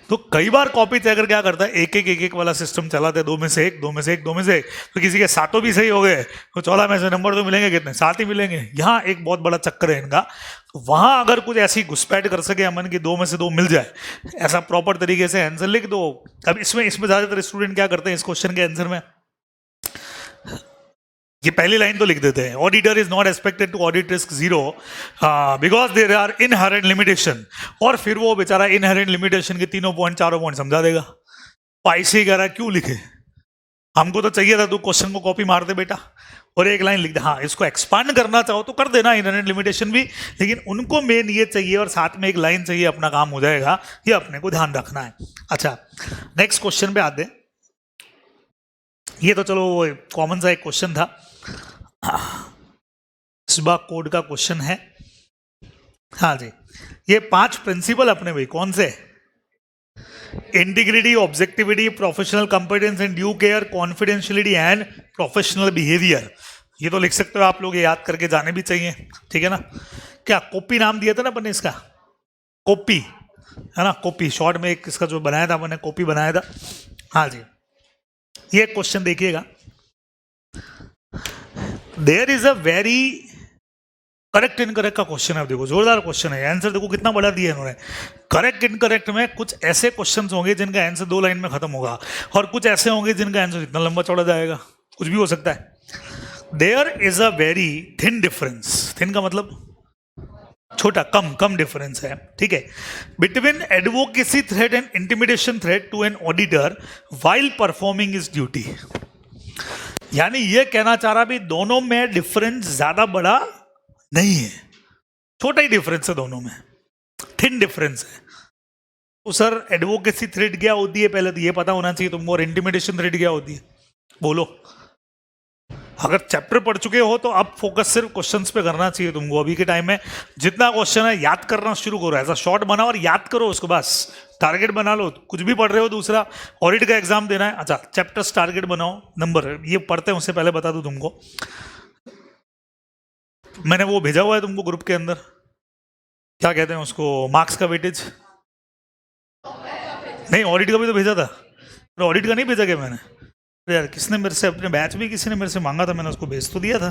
तो कई बार कॉपी चेकर क्या करता है, एक एक वाला सिस्टम चलाते हैं, 2 में से 1 2 में से 1 2 में से 1, तो किसी के 7 भी सही हो गए तो 14 में से नंबर तो मिलेंगे कितने, 7 ही मिलेंगे। यहाँ एक बहुत बड़ा चक्कर है इनका। तो वहां अगर कुछ ऐसी घुसपैठ कर सके अमन की 2 में से 2 मिल जाए, ऐसा प्रॉपर तरीके से आंसर लिख दो। अब इसमें ज्यादातर स्टूडेंट क्या करते हैं इस क्वेश्चन के आंसर में, ये पहली लाइन तो लिख देते हैं, auditor is not expected to audit risk 0 because there are inherent limitation. और फिर वो बेचारा इनहेरेंट लिमिटेशन के 3 पॉइंट 4 पॉइंट समझा देगा। तो ऐसे ही कह रहा है क्यों लिखे, हमको तो चाहिए था तू क्वेश्चन को कॉपी मार दे बेटा और एक लाइन लिख दे। हाँ, इसको एक्सपांड करना चाहो तो कर देना इनहेरेंट लिमिटेशन भी, लेकिन उनको मेन ये चाहिए और साथ में एक लाइन चाहिए, अपना काम हो जाएगा। ये अपने को ध्यान रखना है। अच्छा, नेक्स्ट क्वेश्चन पे आते। ये तो चलो कॉमन सा एक क्वेश्चन था, स्बा कोड का क्वेश्चन है। हाँ जी, ये 5 प्रिंसिपल अपने भाई कौन से, integrity, objectivity, professional competence and due care, confidentiality and professional behaviour. ये तो लिख सकते हो आप लोग, ये याद करके जाने भी चाहिए। ठीक है ना, क्या कॉपी नाम दिया था ना अपन ने इसका, कॉपी है ना, कॉपी शॉर्ट में एक इसका जो बनाया था अपन ने, कॉपी बनाया था। हाँ जी, ये क्वेश्चन देखिएगा। There is a very correct incorrect का क्वेश्चन है। देखो जोरदार क्वेश्चन है, आंसर देखो कितना बड़ा दिया है इन्होंने। करेक्ट इनकरेक्ट में कुछ ऐसे क्वेश्चन होंगे जिनका आंसर 2 लाइन में खत्म होगा, और कुछ ऐसे होंगे जिनका आंसर इतना लंबा चौड़ा जाएगा, कुछ भी हो सकता है। There is a very thin difference, thin का मतलब छोटा, कम डिफरेंस है। ठीक है, between advocacy threat and intimidation threat to an auditor while performing is duty. यानी ये कहना चाह रहा भी दोनों में डिफरेंस ज्यादा बड़ा नहीं है, छोटा ही डिफरेंस है दोनों में, थिन डिफरेंस है। तो सर एडवोकेसी थ्रेट क्या होती है, पहले तो ये पता होना चाहिए तुमको, और इंटिमिडेशन थ्रेट क्या होती है बोलो। अगर चैप्टर पढ़ चुके हो तो अब फोकस सिर्फ क्वेश्चंस पे करना चाहिए तुमको। अभी के टाइम में जितना क्वेश्चन है याद करना शुरू करो, ऐसा शॉर्ट बनाओ और याद करो उसको, बस टारगेट बना लो। कुछ भी पढ़ रहे हो, दूसरा ऑडिट का एग्जाम देना है, अच्छा चैप्टर्स टारगेट बनाओ, नंबर ये पढ़ते हैं उससे पहले बता दूं तुमको, मैंने वो भेजा हुआ है तुमको ग्रुप के अंदर, क्या कहते हैं उसको, मार्क्स का वेटेज। नहीं, ऑडिट का भी तो भेजा था, ऑडिट का नहीं भेजा क्या मैंने, यार किसने मेरे से, अपने बैच में किसी ने मेरे से मांगा था, मैंने उसको भेज तो दिया था।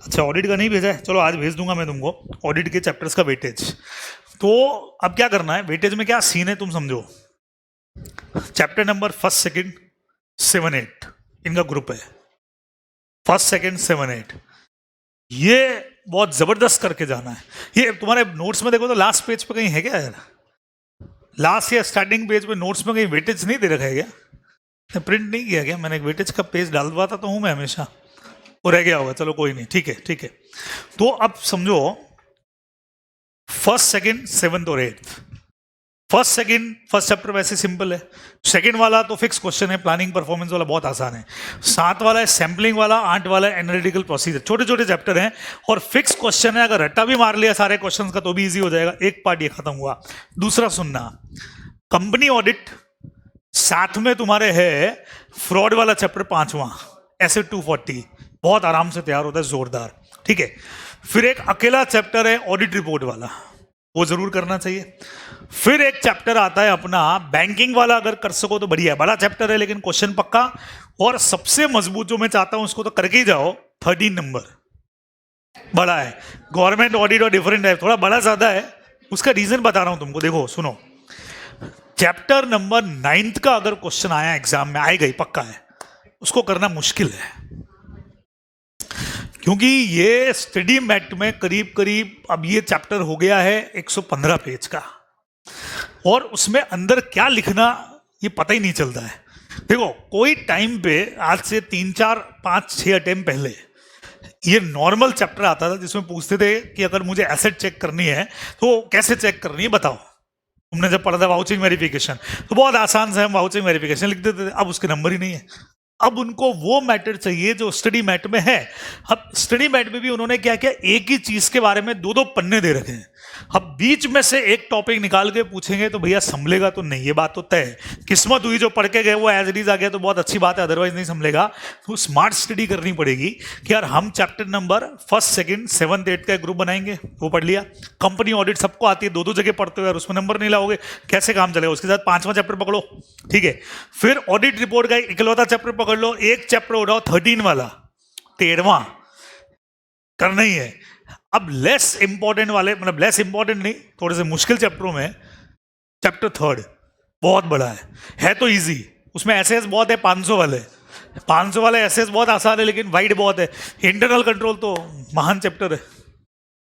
अच्छा ऑडिट का नहीं भेजा है, चलो आज भेज दूंगा मैं तुमको ऑडिट के चैप्टर्स का वेटेज। तो अब क्या करना है, वेटेज में क्या सीन है तुम समझो। चैप्टर नंबर 1st 2nd 7 8 इनका ग्रुप है, 1st 2nd 7 8, ये बहुत जबरदस्त करके जाना है। ये तुम्हारे नोट्स में देखो तो लास्ट पेज पे कहीं है क्या यार, लास्ट या स्टार्टिंग पेज पे नोट्स में कहीं वेटेज नहीं दे रखा है क्या, प्रिंट नहीं किया क्या मैंने, वेटेज का पेज डालवाता तो हूँ मैं हमेशा, वो रह गया होगा, चलो कोई नहीं, ठीक है ठीक है। तो अब समझो 1st 2nd 7th और 8th, 1st 2nd first chapter वैसे सिंपल है, 2nd वाला तो फिक्स क्वेश्चन है, प्लानिंग परफॉर्मेंस वाला बहुत आसान है, 7 वाला है सैम्पलिंग वाला, 8 वाला है एनालिटिकल प्रोसीजर, छोटे छोटे चैप्टर हैं और फिक्स क्वेश्चन है। अगर रट्टा भी मार लिया सारे क्वेश्चंस का तो भी इजी हो जाएगा। एक पार्ट ये खत्म हुआ। दूसरा सुनना, कंपनी ऑडिट साथ में तुम्हारे है फ्रॉड वाला चैप्टर 5वां, एसेट 240, बहुत आराम से तैयार होता है, जोरदार, ठीक है। फिर एक अकेला चैप्टर है ऑडिट रिपोर्ट वाला, वो जरूर करना चाहिए। फिर एक चैप्टर आता है अपना बैंकिंग वाला, अगर कर सको तो बढ़िया है, बड़ा चैप्टर है लेकिन क्वेश्चन पक्का। और सबसे मजबूत जो मैं चाहता हूं उसको तो करके ही जाओ, 13 नंबर बड़ा है, गवर्नमेंट ऑडिट और डिफरेंट है, थोड़ा बड़ा ज्यादा है, उसका रीजन बता रहा हूं तुमको। देखो सुनो, चैप्टर नंबर 9 का अगर क्वेश्चन आया एग्जाम में, आएगा ही पक्का है, उसको करना मुश्किल है, क्योंकि ये स्टडी मैट में करीब करीब अब ये चैप्टर हो गया है 115 पेज का, और उसमें अंदर क्या लिखना ये पता ही नहीं चलता है। देखो कोई टाइम पे आज से 3 4 5 6 अटेम्प्ट पहले ये नॉर्मल चैप्टर आता था जिसमें पूछते थे कि अगर मुझे एसेट चेक करनी है तो कैसे चेक करनी है बताओ, तुमने जब पढ़ा था वाउचिंग वेरिफिकेशन, तो बहुत आसान से हम वाउचिंग वेरिफिकेशन लिख देते थे, अब उसके नंबर ही नहीं है। अब उनको वो मैटर चाहिए जो स्टडी मैट में है। अब स्टडी मैट में भी उन्होंने क्या किया, एक ही चीज के बारे में 2-2 पन्ने दे रखे हैं। अब बीच में से एक टॉपिक निकाल के पूछेंगे तो भैया संभलेगा तो नहीं, ये बात तो तय है। किस्मत हुई जो पढ़ के गए वो एज इट इज आ गया तो बहुत अच्छी बात है, अदरवाइज नहीं संभलेगा। तो स्मार्ट स्टडी करनी पड़ेगी कि यार हम chapter number 1st 2nd 7th 8th का ग्रुप बनाएंगे, वो पढ़ लिया। कंपनी ऑडिट सबको आती है, 2-2 जगह पढ़ते हो यार, उसमें नंबर नहीं लाओगे कैसे काम चलेगा। उसके साथ 5वां चैप्टर पकड़ो, ठीक है। फिर ऑडिट रिपोर्ट का इकलौता चैप्टर पकड़ लो, एक चैप्टर उठाओ 13 वाला, 13वां करना ही है। अब लेस इंपॉर्टेंट वाले, मतलब लेस इंपॉर्टेंट नहीं, थोड़े से मुश्किल चैप्टरों में चैप्टर 3rd बहुत बड़ा है तो इजी, उसमें एसएस बहुत है, 500 वाले 500 वाले एसएस बहुत आसान है, लेकिन वाइड बहुत है। इंटरनल कंट्रोल तो महान चैप्टर है,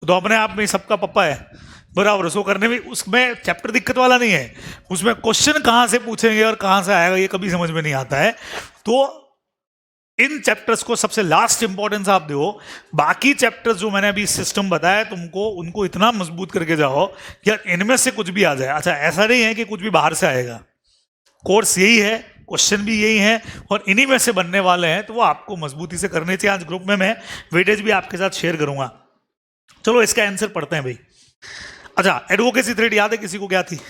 तो अपने आप में सबका पप्पा है बराबर। उसको करने में, उसमें चैप्टर दिक्कत वाला नहीं है, उसमें क्वेश्चन कहाँ से पूछेंगे और कहाँ से आएगा ये कभी समझ में नहीं आता है। तो इन चैप्टर्स को सबसे लास्ट इंपॉर्टेंस आप दो। बाकी चैप्टर्स जो मैंने अभी सिस्टम बताया तुमको, उनको इतना मजबूत करके जाओ कि यार इनमें से कुछ भी आ जाए। अच्छा, ऐसा नहीं है कि कुछ भी बाहर से आएगा, कोर्स यही है, क्वेश्चन भी यही है और इन्हीं में से बनने वाले हैं, तो वो आपको मजबूती से करने चाहिए। आज ग्रुप में मैं वेटेज भी आपके साथ शेयर करूंगा। चलो इसका आंसर पढ़ते हैं भाई। अच्छा, एडवोकेसी थ्रेट याद है किसी को क्या थी?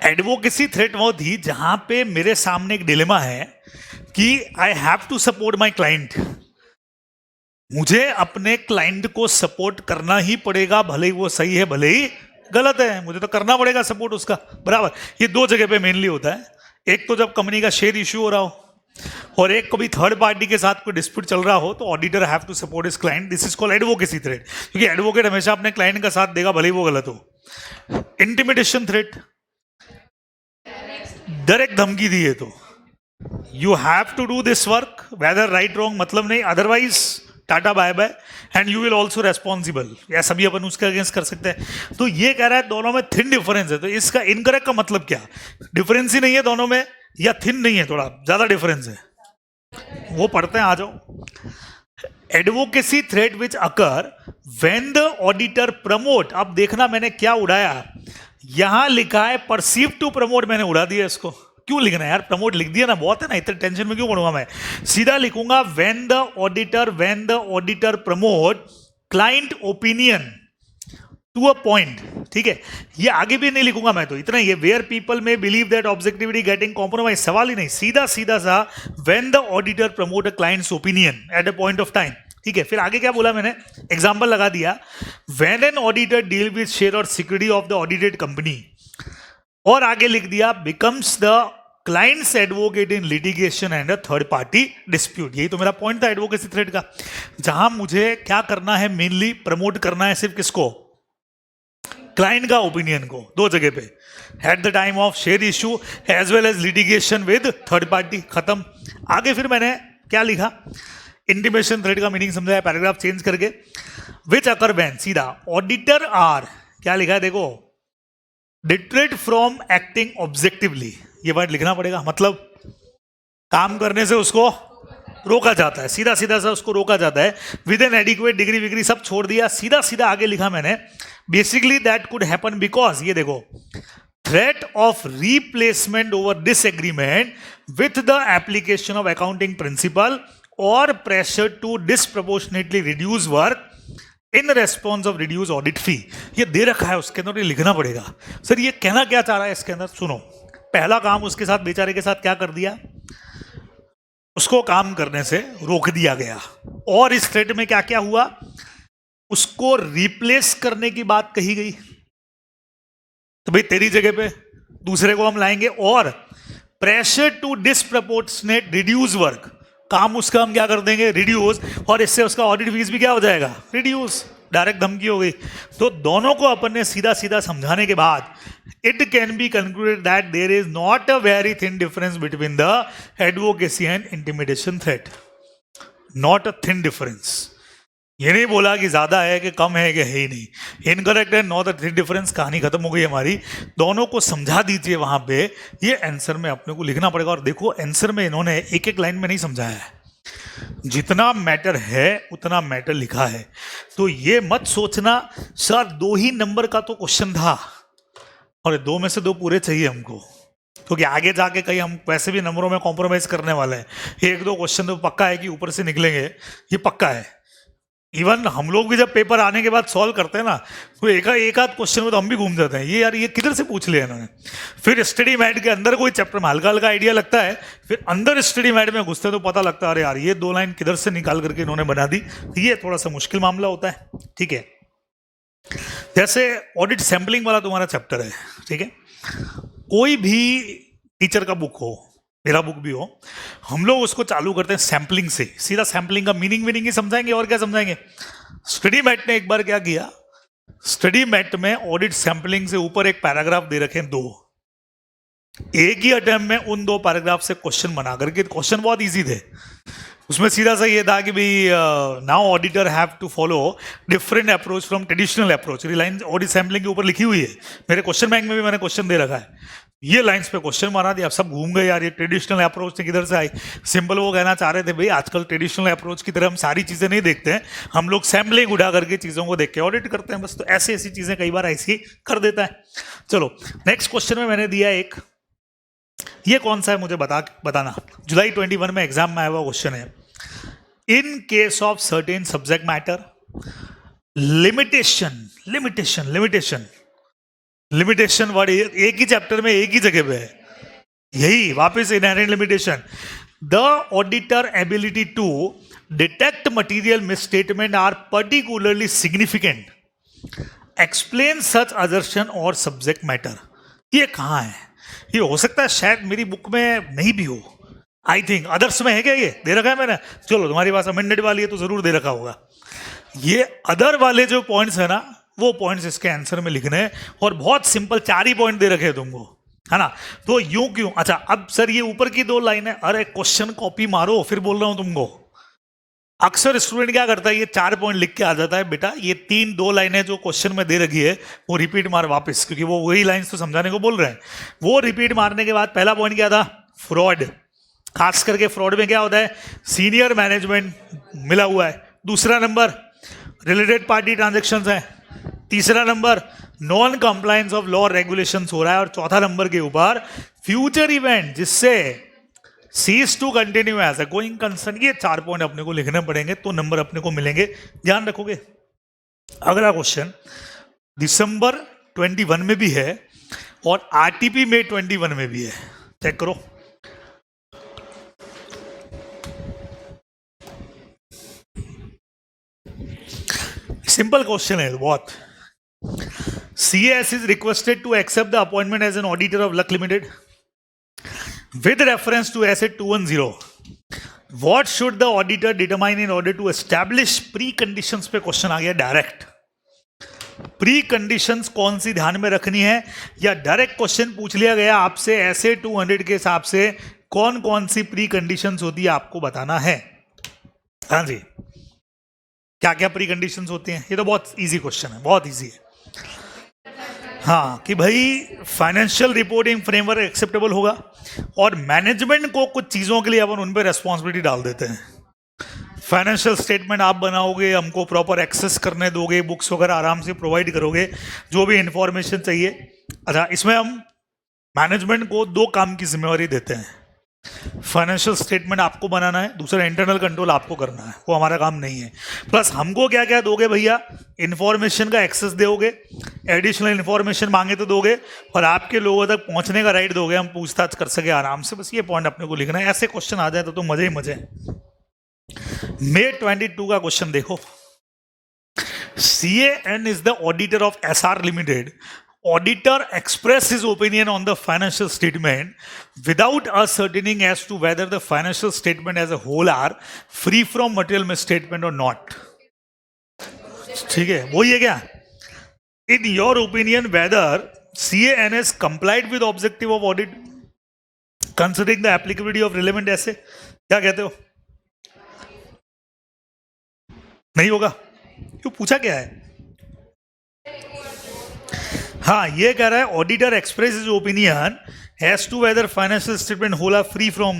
एडवोकेसी थ्रेट वो थी जहां पे मेरे सामने एक डिलेमा है कि I have to support my client, मुझे अपने क्लाइंट को सपोर्ट करना ही पड़ेगा, भले ही वो सही है भले ही गलत है, मुझे तो करना पड़ेगा सपोर्ट उसका, बराबर। ये 2 जगह पे मेनली होता है, एक तो जब कंपनी का शेयर इश्यू हो रहा हो, और एक कभी थर्ड पार्टी के साथ कोई डिस्प्यूट चल रहा हो, तो auditor have to support his client. This is called advocacy threat, क्योंकि एडवोकेट हमेशा अपने क्लाइंट का साथ देगा भले ही वो गलत हो। इंटिमिडेशन थ्रेट, डायरेक्ट धमकी दी है तो you have to do this work whether right wrong, मतलब नहीं, otherwise tata bye bye and you will also responsible, या सभी अपन उसके अगेंस्ट कर सकते हैं। तो ये कह रहा है दोनों में थिन डिफरेंस है, तो इसका इनकरेक्ट का मतलब क्या, डिफरेंस ही नहीं है दोनों में, या थिन नहीं है, थोड़ा ज्यादा डिफरेंस है, वो पढ़ते हैं, आ जाओ। Advocacy threat which occur when the auditor promote, अब देखना मैंने क्या उड़ाया, यहां लिखा है परसीव टू प्रमोट, मैंने उड़ा दिया इसको। क्यों लिखना है यार, प्रमोट लिख दिया ना, बहुत है ना, इतने टेंशन में क्यों पढ़ूंगा मैं, सीधा लिखूंगा when the auditor promote client opinion to a point, ठीक है। ये आगे भी नहीं लिखूंगा मैं, तो इतना ही है, वेयर पीपल में believe that objectivity getting compromise, सवाल ही नहीं, सीधा सीधा सा when the auditor promote a clients opinion at a point of time, ठीक है। फिर आगे क्या बोला मैंने, एग्जाम्पल लगा दिया, when an auditor deal with share और security of the audited company, और आगे लिख दिया becomes the client's advocate in litigation and a third party dispute. यही तो मेरा पॉइंट था एडवोकेसी थ्रेड का, जहां मुझे क्या करना है, मेनली प्रमोट करना है सिर्फ किसको, क्लाइंट का ओपिनियन को, 2 जगह पे, at the time of share issue as well as litigation with third party, खत्म। आगे फिर मैंने क्या लिखा, इंटीमेशन थ्रेड का मीनिंग समझाया पैराग्राफ चेंज करके, विच अकर व्हेन, सीधा ऑडिटर आर, क्या लिखा है देखो, डिटरेड फ्रॉम एक्टिंग ऑब्जेक्टिवली, ये वर्ड लिखना पड़ेगा, मतलब काम करने से उसको रोका जाता है, सीधा सीधा सा उसको रोका जाता है, विद एन एडिक्वेट डिग्री विग्री सब छोड़ दिया, सीधा सीधा आगे लिखा मैंने, basically that could happen because, ये देखो, threat of replacement over disagreement with the application of accounting principle और pressure to disproportionately reduce work in response of reduce audit fee, ये दे रखा है उसके अंदर, ये लिखना पड़ेगा। सर ये कहना क्या चाह रहा है इसके अंदर, सुनो, पहला काम उसके साथ, बेचारे के साथ क्या कर दिया, उसको काम करने से रोक दिया गया, और इस थ्रेट में क्या क्या हुआ, उसको रिप्लेस करने की बात कही गई, तो भाई तेरी जगह पे दूसरे को हम लाएंगे, और pressure to disproportionate reduce work, काम उसका हम क्या कर देंगे, रिड्यूस, और इससे उसका ऑडिट फीस भी क्या हो जाएगा, रिड्यूस, डायरेक्ट धमकी हो गई। तो दोनों को अपन ने सीधा सीधा समझाने के बाद it can be concluded that there is not a very thin difference between the advocacy and intimidation threat, not a thin difference. ये नहीं बोला कि ज्यादा है कि कम है कि है ही नहीं, इनकरेक्ट है, नॉट अ थिन डिफरेंस, कहानी खत्म हो गई हमारी। दोनों को समझा दीजिए वहां पे, ये आंसर में अपने को लिखना पड़ेगा। और देखो आंसर में इन्होंने एक एक लाइन में नहीं समझाया है, जितना मैटर है उतना मैटर लिखा है। तो ये मत सोचना सर 2 ही नंबर का तो क्वेश्चन था और 2 में से 2 पूरे चाहिए हमको, क्योंकि आगे जाके कहीं हम वैसे भी नंबरों में कॉम्प्रोमाइज करने वाले हैं। 1-2 क्वेश्चन तो पक्का है कि ऊपर से निकलेंगे, ये पक्का है। इवन हम लोग भी जब पेपर आने के बाद सॉल्व करते हैं ना, तो एक आध क्वेश्चन में तो हम भी घूम जाते हैं, ये यार ये किधर से पूछ लिया इन्होंने। फिर स्टडी मैट के अंदर कोई चैप्टर में हल्का हल्का आइडिया लगता है, फिर अंदर स्टडी मैट में घुसते तो पता लगता है अरे यार ये 2 लाइन किधर से निकाल करके इन्होंने बना दी। ये थोड़ा सा मुश्किल मामला होता है, ठीक है। जैसे ऑडिट सैम्पलिंग वाला तुम्हारा चैप्टर है, ठीक है, कोई भी टीचर का बुक हो, मेरा बुक भी हो, हम लोग उसको चालू करते हैं सैम्पलिंग से। सीधा सैम्पलिंग का मीनिंग ही समझाएंगे और क्या समझाएंगे। स्टडी मैट ने एक बार क्या किया, स्टडी मैट में ऑडिट सैम्पलिंग से ऊपर एक पैराग्राफ दे रखे हैं 2, एक ही अटेम्प्ट में उन 2 पैराग्राफ से क्वेश्चन बना करके, क्वेश्चन बहुत इजी थे। उसमें सीधा सा ये था कि भाई now auditor have to follow different approach from traditional approach. Line audit sampling के ऊपर लिखी हुई है, मेरे क्वेश्चन बैंक में भी मैंने क्वेश्चन दे रखा है, ये लाइंस पे क्वेश्चन मारा दिया। सब घूम गए यार, ये ट्रेडिशनल अप्रोच से किधर से आई। सिंपल वो कहना चाह रहे थे भाई आजकल ट्रेडिशनल अप्रोच की तरह हम सारी चीजें नहीं देखते हैं, हम लोग सैम्पलिंग उठा करके चीजों को देख के ऑडिट करते हैं बस। तो ऐसी ऐसी चीजें कई बार ऐसी कर देता है। चलो नेक्स्ट क्वेश्चन में मैंने दिया एक, ये कौन सा है मुझे बताना। जुलाई 21 में एग्जाम में आया हुआ क्वेश्चन है। इन case of certain subject matter limitation word एक ही चैप्टर में एक ही जगह पे है, यही वापस inherent limitation. The auditor ability to detect material misstatement are particularly significant, explain such assertion और सब्जेक्ट मैटर। ये कहाँ है? ये हो सकता है शायद मेरी बुक में नहीं भी हो, आई थिंक अदर्स में है क्या, ये दे रखा है मैंने। चलो तुम्हारी पास अमेंडेड वाली है तो जरूर दे रखा होगा। ये अदर वाले जो पॉइंट्स है ना, वो पॉइंट्स इसके आंसर में लिखने हैं, और बहुत सिंपल 4 ही पॉइंट दे रखे हैं तुमको, है ना। तो यूं क्यों, अच्छा अब सर ये ऊपर की 2 लाइन है, अरे क्वेश्चन कॉपी मारो, फिर बोल रहा हूं तुमको। अक्सर स्टूडेंट क्या करता है, ये 4 पॉइंट लिख के आ जाता है, बेटा ये 2 लाइनें जो क्वेश्चन में दे रखी है वो रिपीट मार वापस, क्योंकि वो वही लाइंस तो समझाने को बोल रहे हैं। वो रिपीट मारने के बाद पहला पॉइंट क्या था, फ्रॉड। खास करके फ्रॉड में क्या होता है, सीनियर मैनेजमेंट मिला हुआ है। दूसरा नंबर रिलेटेड पार्टी ट्रांजेक्शन्स है। तीसरा नंबर non compliance of law regulations हो रहा है। और चौथा नंबर के ऊपर फ्यूचर इवेंट जिससे cease to continue as a going concern. ये 4 पॉइंट अपने को लिखने पड़ेंगे तो नंबर अपने को मिलेंगे, ध्यान रखोगे। अगला क्वेश्चन दिसंबर 21 में भी है और आरटीपी में 21 में भी है, चेक करो। सिंपल क्वेश्चन है बहुत। CAS is requested to accept the appointment as an auditor of Luck Limited with reference to asset 210. What should the auditor determine in order to establish preconditions? पे क्वेश्चन आ गया डायरेक्ट। प्री कंडीशंस कौन सी ध्यान में रखनी है, या डायरेक्ट क्वेश्चन पूछ लिया गया आपसे ऐसे 200 के हिसाब से कौन कौन सी प्री कंडीशंस होती है आपको बताना है। हाँ जी, क्या क्या प्री कंडीशंस होती हैं, ये तो बहुत इजी क्वेश्चन है, बहुत इजी है। हाँ कि भाई फाइनेंशियल रिपोर्टिंग फ्रेमवर्क एक्सेप्टेबल होगा, और मैनेजमेंट को कुछ चीज़ों के लिए अपन उन पर रेस्पॉन्सिबिलिटी डाल देते हैं। फाइनेंशियल स्टेटमेंट आप बनाओगे, हमको प्रॉपर एक्सेस करने दोगे, बुक्स वगैरह आराम से प्रोवाइड करोगे, जो भी इंफॉर्मेशन चाहिए। अच्छा, इसमें हम मैनेजमेंट को 2 काम की जिम्मेवारी देते हैं। फाइनेंशियल स्टेटमेंट आपको बनाना है, दूसरा इंटरनल कंट्रोल आपको करना है, वो हमारा काम नहीं है। प्लस हमको क्या क्या दोगे भैया, इंफॉर्मेशन का एक्सेस दोगे, एडिशनल इंफॉर्मेशन मांगे तो दोगे, और आपके लोगों तक पहुंचने का राइट दोगे, हम पूछताछ कर सके आराम से। बस ये पॉइंट अपने को लिखना है। ऐसे क्वेश्चन आ जाए तो मजे ही मजे हैं। May 22 का क्वेश्चन देखो। CAN is the auditor of SR Limited. Auditor express his opinion on the financial statement without ascertaining as to whether the financial statement as a whole are free from material misstatement or not. ठीक है, वही है क्या? In your opinion, whether CAN has complied with objective of audit considering the applicability of relevant essay? क्या कहते हो? नहीं होगा? क्यों, पूछा क्या है? हाँ, ये कह रहा है auditor express is opinion as to whether financial statement whole are free from.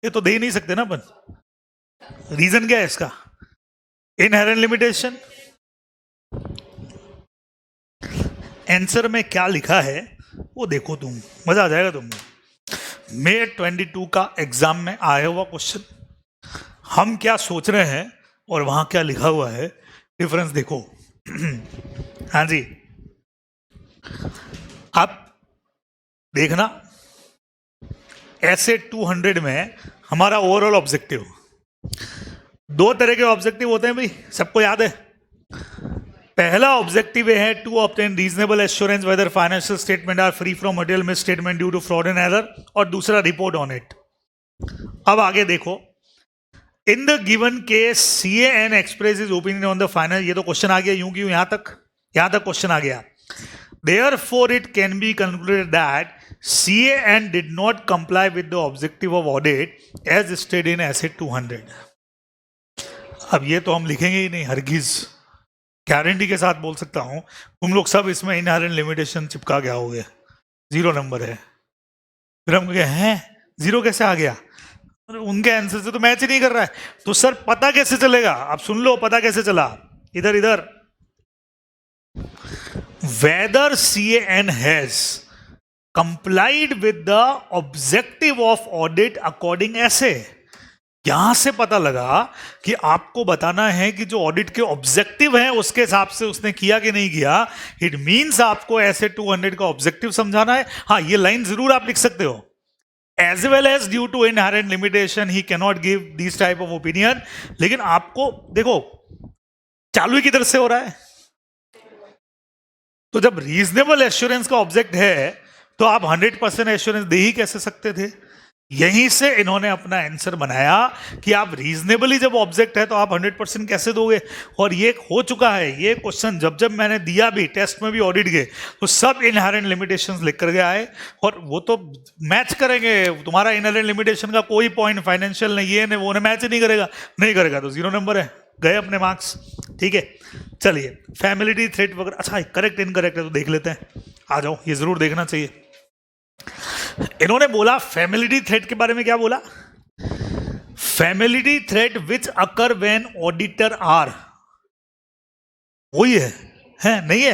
ये तो दे ही नहीं सकते ना अपन। रीजन क्या है इसका? इनहेरेंट लिमिटेशन, आंसर में क्या लिखा है वो देखो, तुम मजा आ जाएगा तुमको। May 22 का एग्जाम में आया हुआ क्वेश्चन, हम क्या सोच रहे हैं और वहां क्या लिखा हुआ है, डिफरेंस देखो। हाँ जी, आप देखना, ऐसे 200 में हमारा ओवरऑल ऑब्जेक्टिव, दो तरह के ऑब्जेक्टिव होते हैं भाई, सबको याद है। पहला ऑब्जेक्टिव है to obtain reasonable assurance whether financial statement are free from material misstatement due to fraud and error, और दूसरा रिपोर्ट ऑन इट। अब आगे देखो, in the given case CAN express is opinion on the final, ये तो क्वेश्चन आ गया यूं क्यों, यहां तक क्वेश्चन आ गया। Therefore, it can be concluded that CAN did not comply with the objective of audit as stated in Asset 200. अब ये तो हम लिखेंगे ही नहीं, हरगिज गारंटी के साथ बोल सकता हूं, तुम लोग सब इसमें इनहेरेंट लिमिटेशन चिपका गया हो गया, 0 नंबर है। फिर हम कहें हैं 0 कैसे आ गया, उनके आंसर से तो मैच ही नहीं कर रहा है, तो सर पता कैसे चलेगा? आप सुन लो, पता कैसे चला, इधर whether CAN has complied with the objective of audit according ऐसे, यहां से पता लगा कि आपको बताना है कि जो ऑडिट के ऑब्जेक्टिव है उसके हिसाब से उसने किया कि नहीं किया। इट मींस आपको ऐसे 200 का ऑब्जेक्टिव समझाना है। हाँ, ये लाइन जरूर आप लिख सकते हो, as well as due to inherent limitation he can not give this type of opinion. लेकिन आपको देखो चालू ही किधर से हो रहा है, तो जब रीजनेबल एश्योरेंस का ऑब्जेक्ट है तो आप 100% एश्योरेंस दे ही कैसे सकते थे। यहीं से इन्होंने अपना आंसर बनाया कि आप रीजनेबली जब ऑब्जेक्ट है तो आप 100% कैसे दोगे। और ये हो चुका है, ये क्वेश्चन जब मैंने दिया भी टेस्ट में भी ऑडिट के, तो सब इनहेरेंट लिमिटेशंस लिख कर के आए, और वो तो मैच करेंगे। तुम्हारा इनहेरेंट लिमिटेशन का कोई पॉइंट फाइनेंशियल नहीं, ये नहीं वो मैच नहीं करेगा तो 0 नंबर है, गए अपने मार्क्स। ठीक है, चलिए फैमिलिटी थ्रेट वगैरह, अच्छा करेक्ट इनकरेक्ट है तो देख लेते हैं, आ जाओ, ये जरूर देखना चाहिए। इन्होंने बोला फैमिलिटी थ्रेट के बारे में, क्या बोला, familiarity threat which occur when auditor are, वही है नहीं है।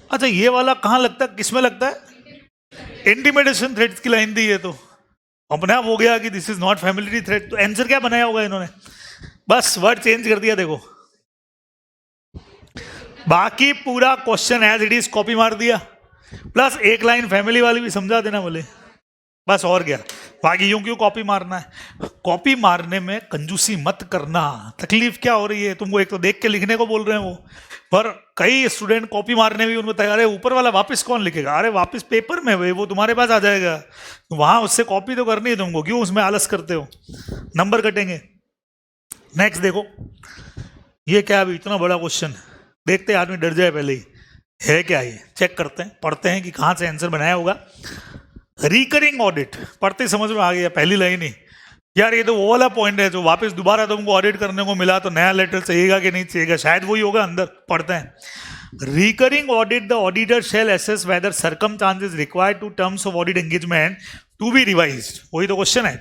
अच्छा ये वाला कहां लगता है, किसमें लगता है, इंटिमिडेशन थ्रेट्स की लाइन दी है, तो अपने आप हो गया कि दिस इज नॉट फैमिलिटी थ्रेट। तो आंसर क्या बनाया होगा इन्होंने, बस वर्ड चेंज कर दिया, देखो बाकी पूरा question as it is copy मार दिया, प्लस एक लाइन फैमिली वाली भी समझा देना बोले, बस और क्या। बाकी यूं क्यों कॉपी मारना है, कॉपी मारने में कंजूसी मत करना। तकलीफ क्या हो रही है तुमको, एक तो देख के लिखने को बोल रहे हैं वो, पर कई स्टूडेंट कॉपी मारने भी उनको तैयार है, ऊपर वाला वापस कौन लिखेगा, अरे वापस पेपर में वो तुम्हारे पास आ जाएगा, वहां उससे कॉपी तो करनी है तुमको, क्यों उसमें आलस करते हो, नंबर कटेंगे। नेक्स्ट देखो, ये क्या, अभी इतना बड़ा क्वेश्चन देखते आदमी डर जाए पहले ही, है क्या ये, चेक करते हैं, पढ़ते हैं कि कहां से आंसर बनाया होगा। रिकरिंग ऑडिट, पढ़ते समझ में आ गया, पहली लाइन ही, यार ये तो वो वाला पॉइंट है जो वापस दोबारा तुमको ऑडिट करने को मिला तो नया लेटर चाहिएगा कि नहीं चाहिएगा, शायद वही होगा अंदर, पढ़ते हैं। Recurring audit, the auditor shall assess whether circumstances required to terms of audit engagement to be revised, वही तो क्वेश्चन है,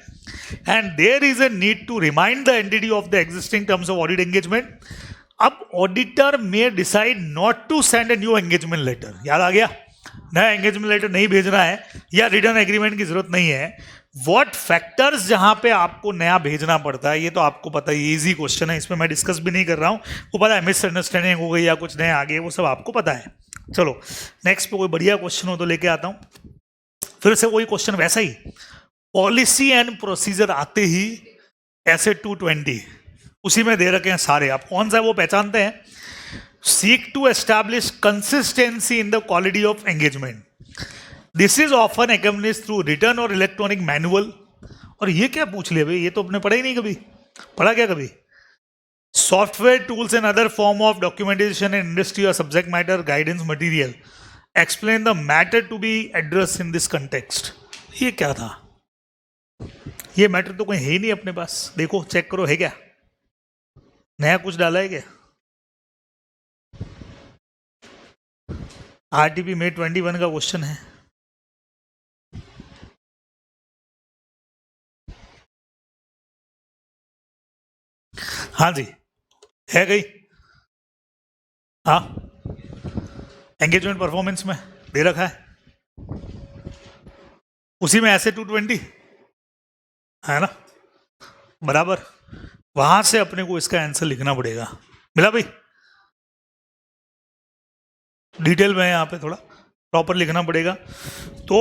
and there is a need to remind the entity of the existing terms of audit engagement. अब auditor may decide not to send a new engagement letter, याद आ गया, नया एंगेजमेंट लेटर नहीं भेजना है या रिटर्न एग्रीमेंट की जरूरत नहीं है। व्हाट फैक्टर्स जहां पे आपको नया भेजना पड़ता है, ये तो आपको पता है, इजी क्वेश्चन है, इसमें मैं डिस्कस भी नहीं कर रहा हूं, वो पता है, मिसअंडरस्टैंडिंग हो गई या कुछ नए आ गए, वो सब आपको पता है। चलो नेक्स्ट पे कोई बढ़िया क्वेश्चन हो तो लेके आता हूं, फिर से वही क्वेश्चन वैसा ही, पॉलिसी एंड प्रोसीजर आते ही ऐसे 220 उसी में दे रखे हैं सारे, आप कौन सा है वो पहचानते हैं। Seek to establish consistency in the quality of engagement, this is often accompanied through return और इलेक्ट्रॉनिक मैनुअल। और ये क्या पूछ लिया भाई, ये तो अपने पढ़ा ही नहीं, कभी पढ़ा क्या कभी। Software tools and other form of documentation in industry और subject matter guidance material, explain the matter to be address in this context. ये क्या था, ये मैटर तो कोई है ही नहीं अपने पास, देखो चेक करो है क्या, नया कुछ डाला है क्या। आरटीपी में 21 का क्वेश्चन है, हाँ जी है गई, हाँ एंगेजमेंट परफॉर्मेंस में दे रखा है, उसी में ऐसे 220 है ना, बराबर। वहां से अपने को इसका आंसर लिखना पड़ेगा। मिला भाई? डिटेल में यहाँ पे थोड़ा प्रॉपर लिखना पड़ेगा। तो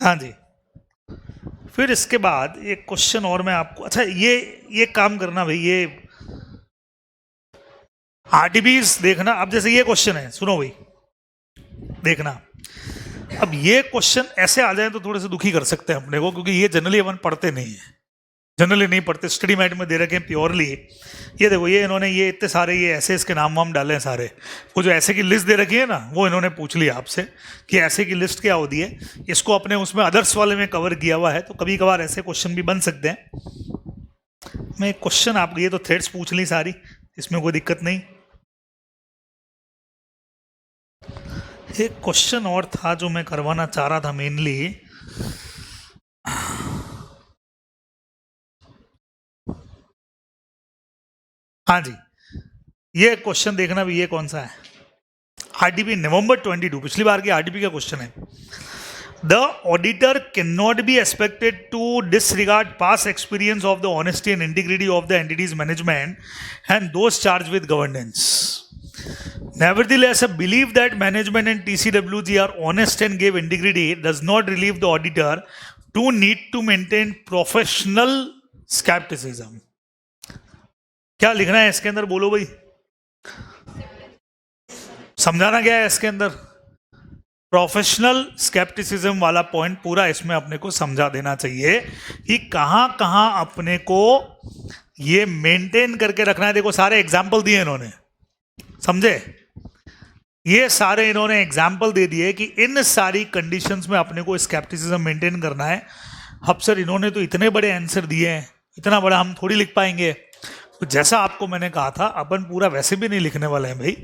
हाँ जी, फिर इसके बाद एक क्वेश्चन और मैं आपको, अच्छा ये काम करना भाई, ये आरटीपीज देखना। अब जैसे ये क्वेश्चन है, सुनो भाई, देखना। अब ये क्वेश्चन ऐसे आ जाए तो थोड़े से दुखी कर सकते हैं अपने को, क्योंकि ये जनरली अपन पढ़ते नहीं है, जनरली नहीं पढ़ते। स्टडी मैट में दे रखे हैं प्योरली। ये देखो, ये इन्होंने ये इतने सारे ये ऐसे इसके नाम वाम डाले हैं सारे। वो जो ऐसे की लिस्ट दे रखी है ना, वो इन्होंने पूछ लिया आपसे कि ऐसे की लिस्ट क्या होती है। इसको अपने उसमें अदर्स वाले में कवर किया हुआ है, तो कभी कभार ऐसे क्वेश्चन भी बन सकते हैं। मैं क्वेश्चन आपको, ये तो थ्रेड्स पूछ ली सारी, इसमें कोई दिक्कत नहीं। एक क्वेश्चन और था जो मैं करवाना चाह रहा था मेनली। हाँ जी, ये क्वेश्चन देखना भी, ये कौन सा है? आरटीपी नवंबर 22, पिछली बार की आरटीपी का क्वेश्चन है। The auditor can not be expected to disregard past experience of the honesty and integrity of the entity's management and those charge with governance. Nevertheless, a belief that management and TCWG are honest and give integrity does not relieve the auditor to need to maintain professional skepticism. क्या लिखना है इसके अंदर, बोलो भाई, समझाना क्या है इसके अंदर? प्रोफेशनल स्केप्टिसिज्म वाला पॉइंट पूरा इसमें अपने को समझा देना चाहिए कि कहां कहां अपने को ये मेंटेन करके रखना है। देखो सारे एग्जाम्पल दिए इन्होंने, समझे? ये सारे इन्होंने एग्जाम्पल दे दिए कि इन सारी कंडीशंस में अपने को स्केप्टिसिज्म मेंटेन करना है। अब सर इन्होंने तो इतने बड़े आंसर दिए हैं, इतना बड़ा हम थोड़ी लिख पाएंगे। तो जैसा आपको मैंने कहा था, अपन पूरा वैसे भी नहीं लिखने वाले हैं भाई।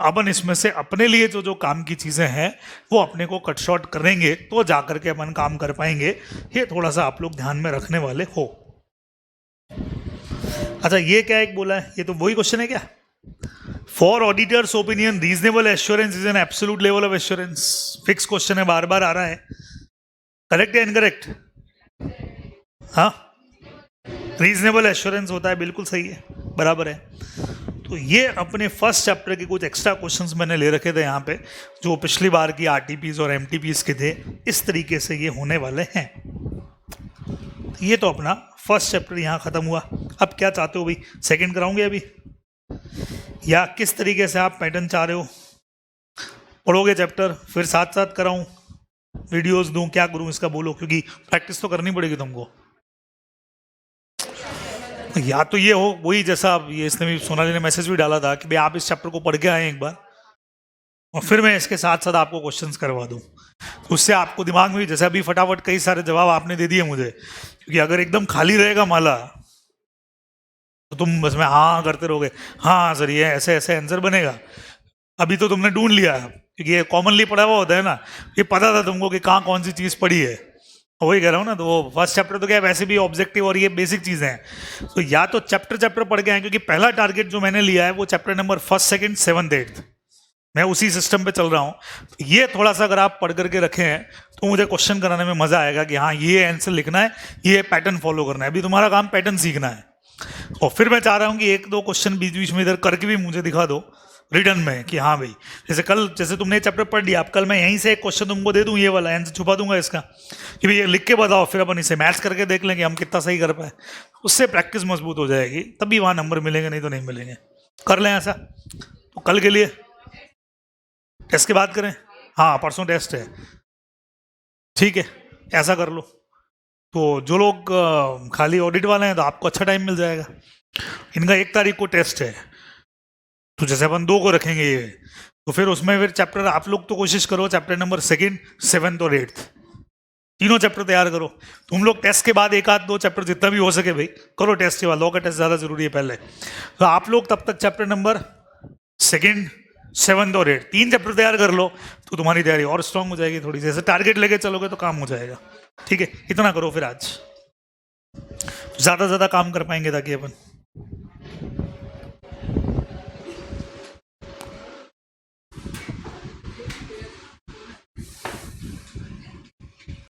अपन इसमें से अपने लिए जो जो काम की चीज़ें हैं वो अपने को कट शॉर्ट करेंगे तो जा करके अपन काम कर पाएंगे। ये थोड़ा सा आप लोग ध्यान में रखने वाले हो। अच्छा ये क्या एक बोला है, ये तो वही क्वेश्चन है क्या? Four auditors opinion reasonable assurance is an absolute level of assurance. Fix question है, बार बार आ रहा है। करेक्ट या इनकरेक्ट? हाँ, रीजनेबल एश्योरेंस होता है, बिल्कुल सही है, बराबर है। तो ये अपने फर्स्ट चैप्टर के कुछ एक्स्ट्रा क्वेश्चंस मैंने ले रखे थे यहाँ पे, जो पिछली बार की आरटीपीज और एमटीपीज के थे। इस तरीके से ये होने वाले हैं। ये तो अपना फर्स्ट चैप्टर यहाँ ख़त्म हुआ। अब क्या चाहते हो भाई, सेकंड कराऊंगे अभी, या किस तरीके से आप पैटर्न चाह रहे हो? पढ़ोगे चैप्टर फिर साथ साथ कराऊं, वीडियोस दूं, क्या करूं इसका बोलो, क्योंकि प्रैक्टिस तो करनी पड़ेगी तुमको। या तो ये हो वही जैसा ये इसने भी, सोनाली ने मैसेज भी डाला था कि भाई आप इस चैप्टर को पढ़ के आए एक बार और फिर मैं इसके साथ साथ आपको क्वेश्चंस करवा दूं। उससे आपको दिमाग में भी, जैसे अभी फटाफट कई सारे जवाब आपने दे दिए मुझे, क्योंकि अगर एकदम खाली रहेगा माला तो तुम बस में हाँ करते रहोगे, हाँ सर ये ऐसे ऐसे आंसर बनेगा। अभी तो तुमने ढूंढ लिया, क्योंकि ये कॉमनली पढ़ा हुआ होता है ना, ये पता था तुमको कि कहाँ कौन सी चीज़ पढ़ी है। वही कह रहा हूँ ना, तो वो फर्स्ट चैप्टर तो क्या है, वैसे भी ऑब्जेक्टिव और ये बेसिक चीज़ें हैं। तो या तो चैप्टर पढ़ के आए, क्योंकि पहला टारगेट जो मैंने लिया है वो chapter number 1st 2nd 7th 8th, मैं उसी सिस्टम पे चल रहा हूँ। ये थोड़ा सा अगर आप पढ़ करके रखे हैं तो मुझे क्वेश्चन कराने में मजा आएगा कि हाँ ये आंसर लिखना है, ये पैटर्न फॉलो करना है। अभी तुम्हारा काम पैटर्न सीखना है। और फिर मैं चाह रहा हूँ कि एक दो क्वेश्चन बीच बीच में इधर करके भी मुझे दिखा दो रिटर्न में कि हाँ भाई, जैसे कल, जैसे तुमने चैप्टर पढ़ लिया, अब कल मैं यहीं से एक क्वेश्चन तुमको दे दूँ, ये वाला आंसर छुपा दूंगा इसका, कि भाई ये लिख के बताओ, फिर अपन इसे मैच करके देख लेंगे हम कितना सही कर पाए। उससे प्रैक्टिस मजबूत हो जाएगी, तभी वहाँ नंबर मिलेंगे, नहीं तो नहीं मिलेंगे। कर लें ऐसा। तो कल के लिए टेस्ट की बात करें? हाँ परसों टेस्ट है, ठीक है, ऐसा कर लो। तो जो लोग खाली ऑडिट वाले हैं तो आपको अच्छा टाइम मिल जाएगा। इनका 1 तारीख को टेस्ट है, तो जैसे अपन 2 को रखेंगे ये, तो फिर उसमें फिर चैप्टर आप लोग तो कोशिश करो चैप्टर नंबर 2nd 7th और 8th तीनों चैप्टर तैयार करो। तुम लोग टेस्ट के बाद 1 आध 2 चैप्टर जितना भी हो सके भाई करो टेस्ट के बाद। लॉ का टेस्ट ज़्यादा जरूरी है पहले। तो आप लोग तब तक चैप्टर नंबर 2nd 7th और 8th 3 चैप्टर तैयार कर लो, तो तुम्हारी तैयारी और स्ट्रांग हो जाएगी थोड़ी सी। ऐसे टारगेट लेके चलोगे तो काम हो जाएगा, ठीक है। इतना करो फिर आज, ज़्यादा काम कर पाएंगे ताकि अपन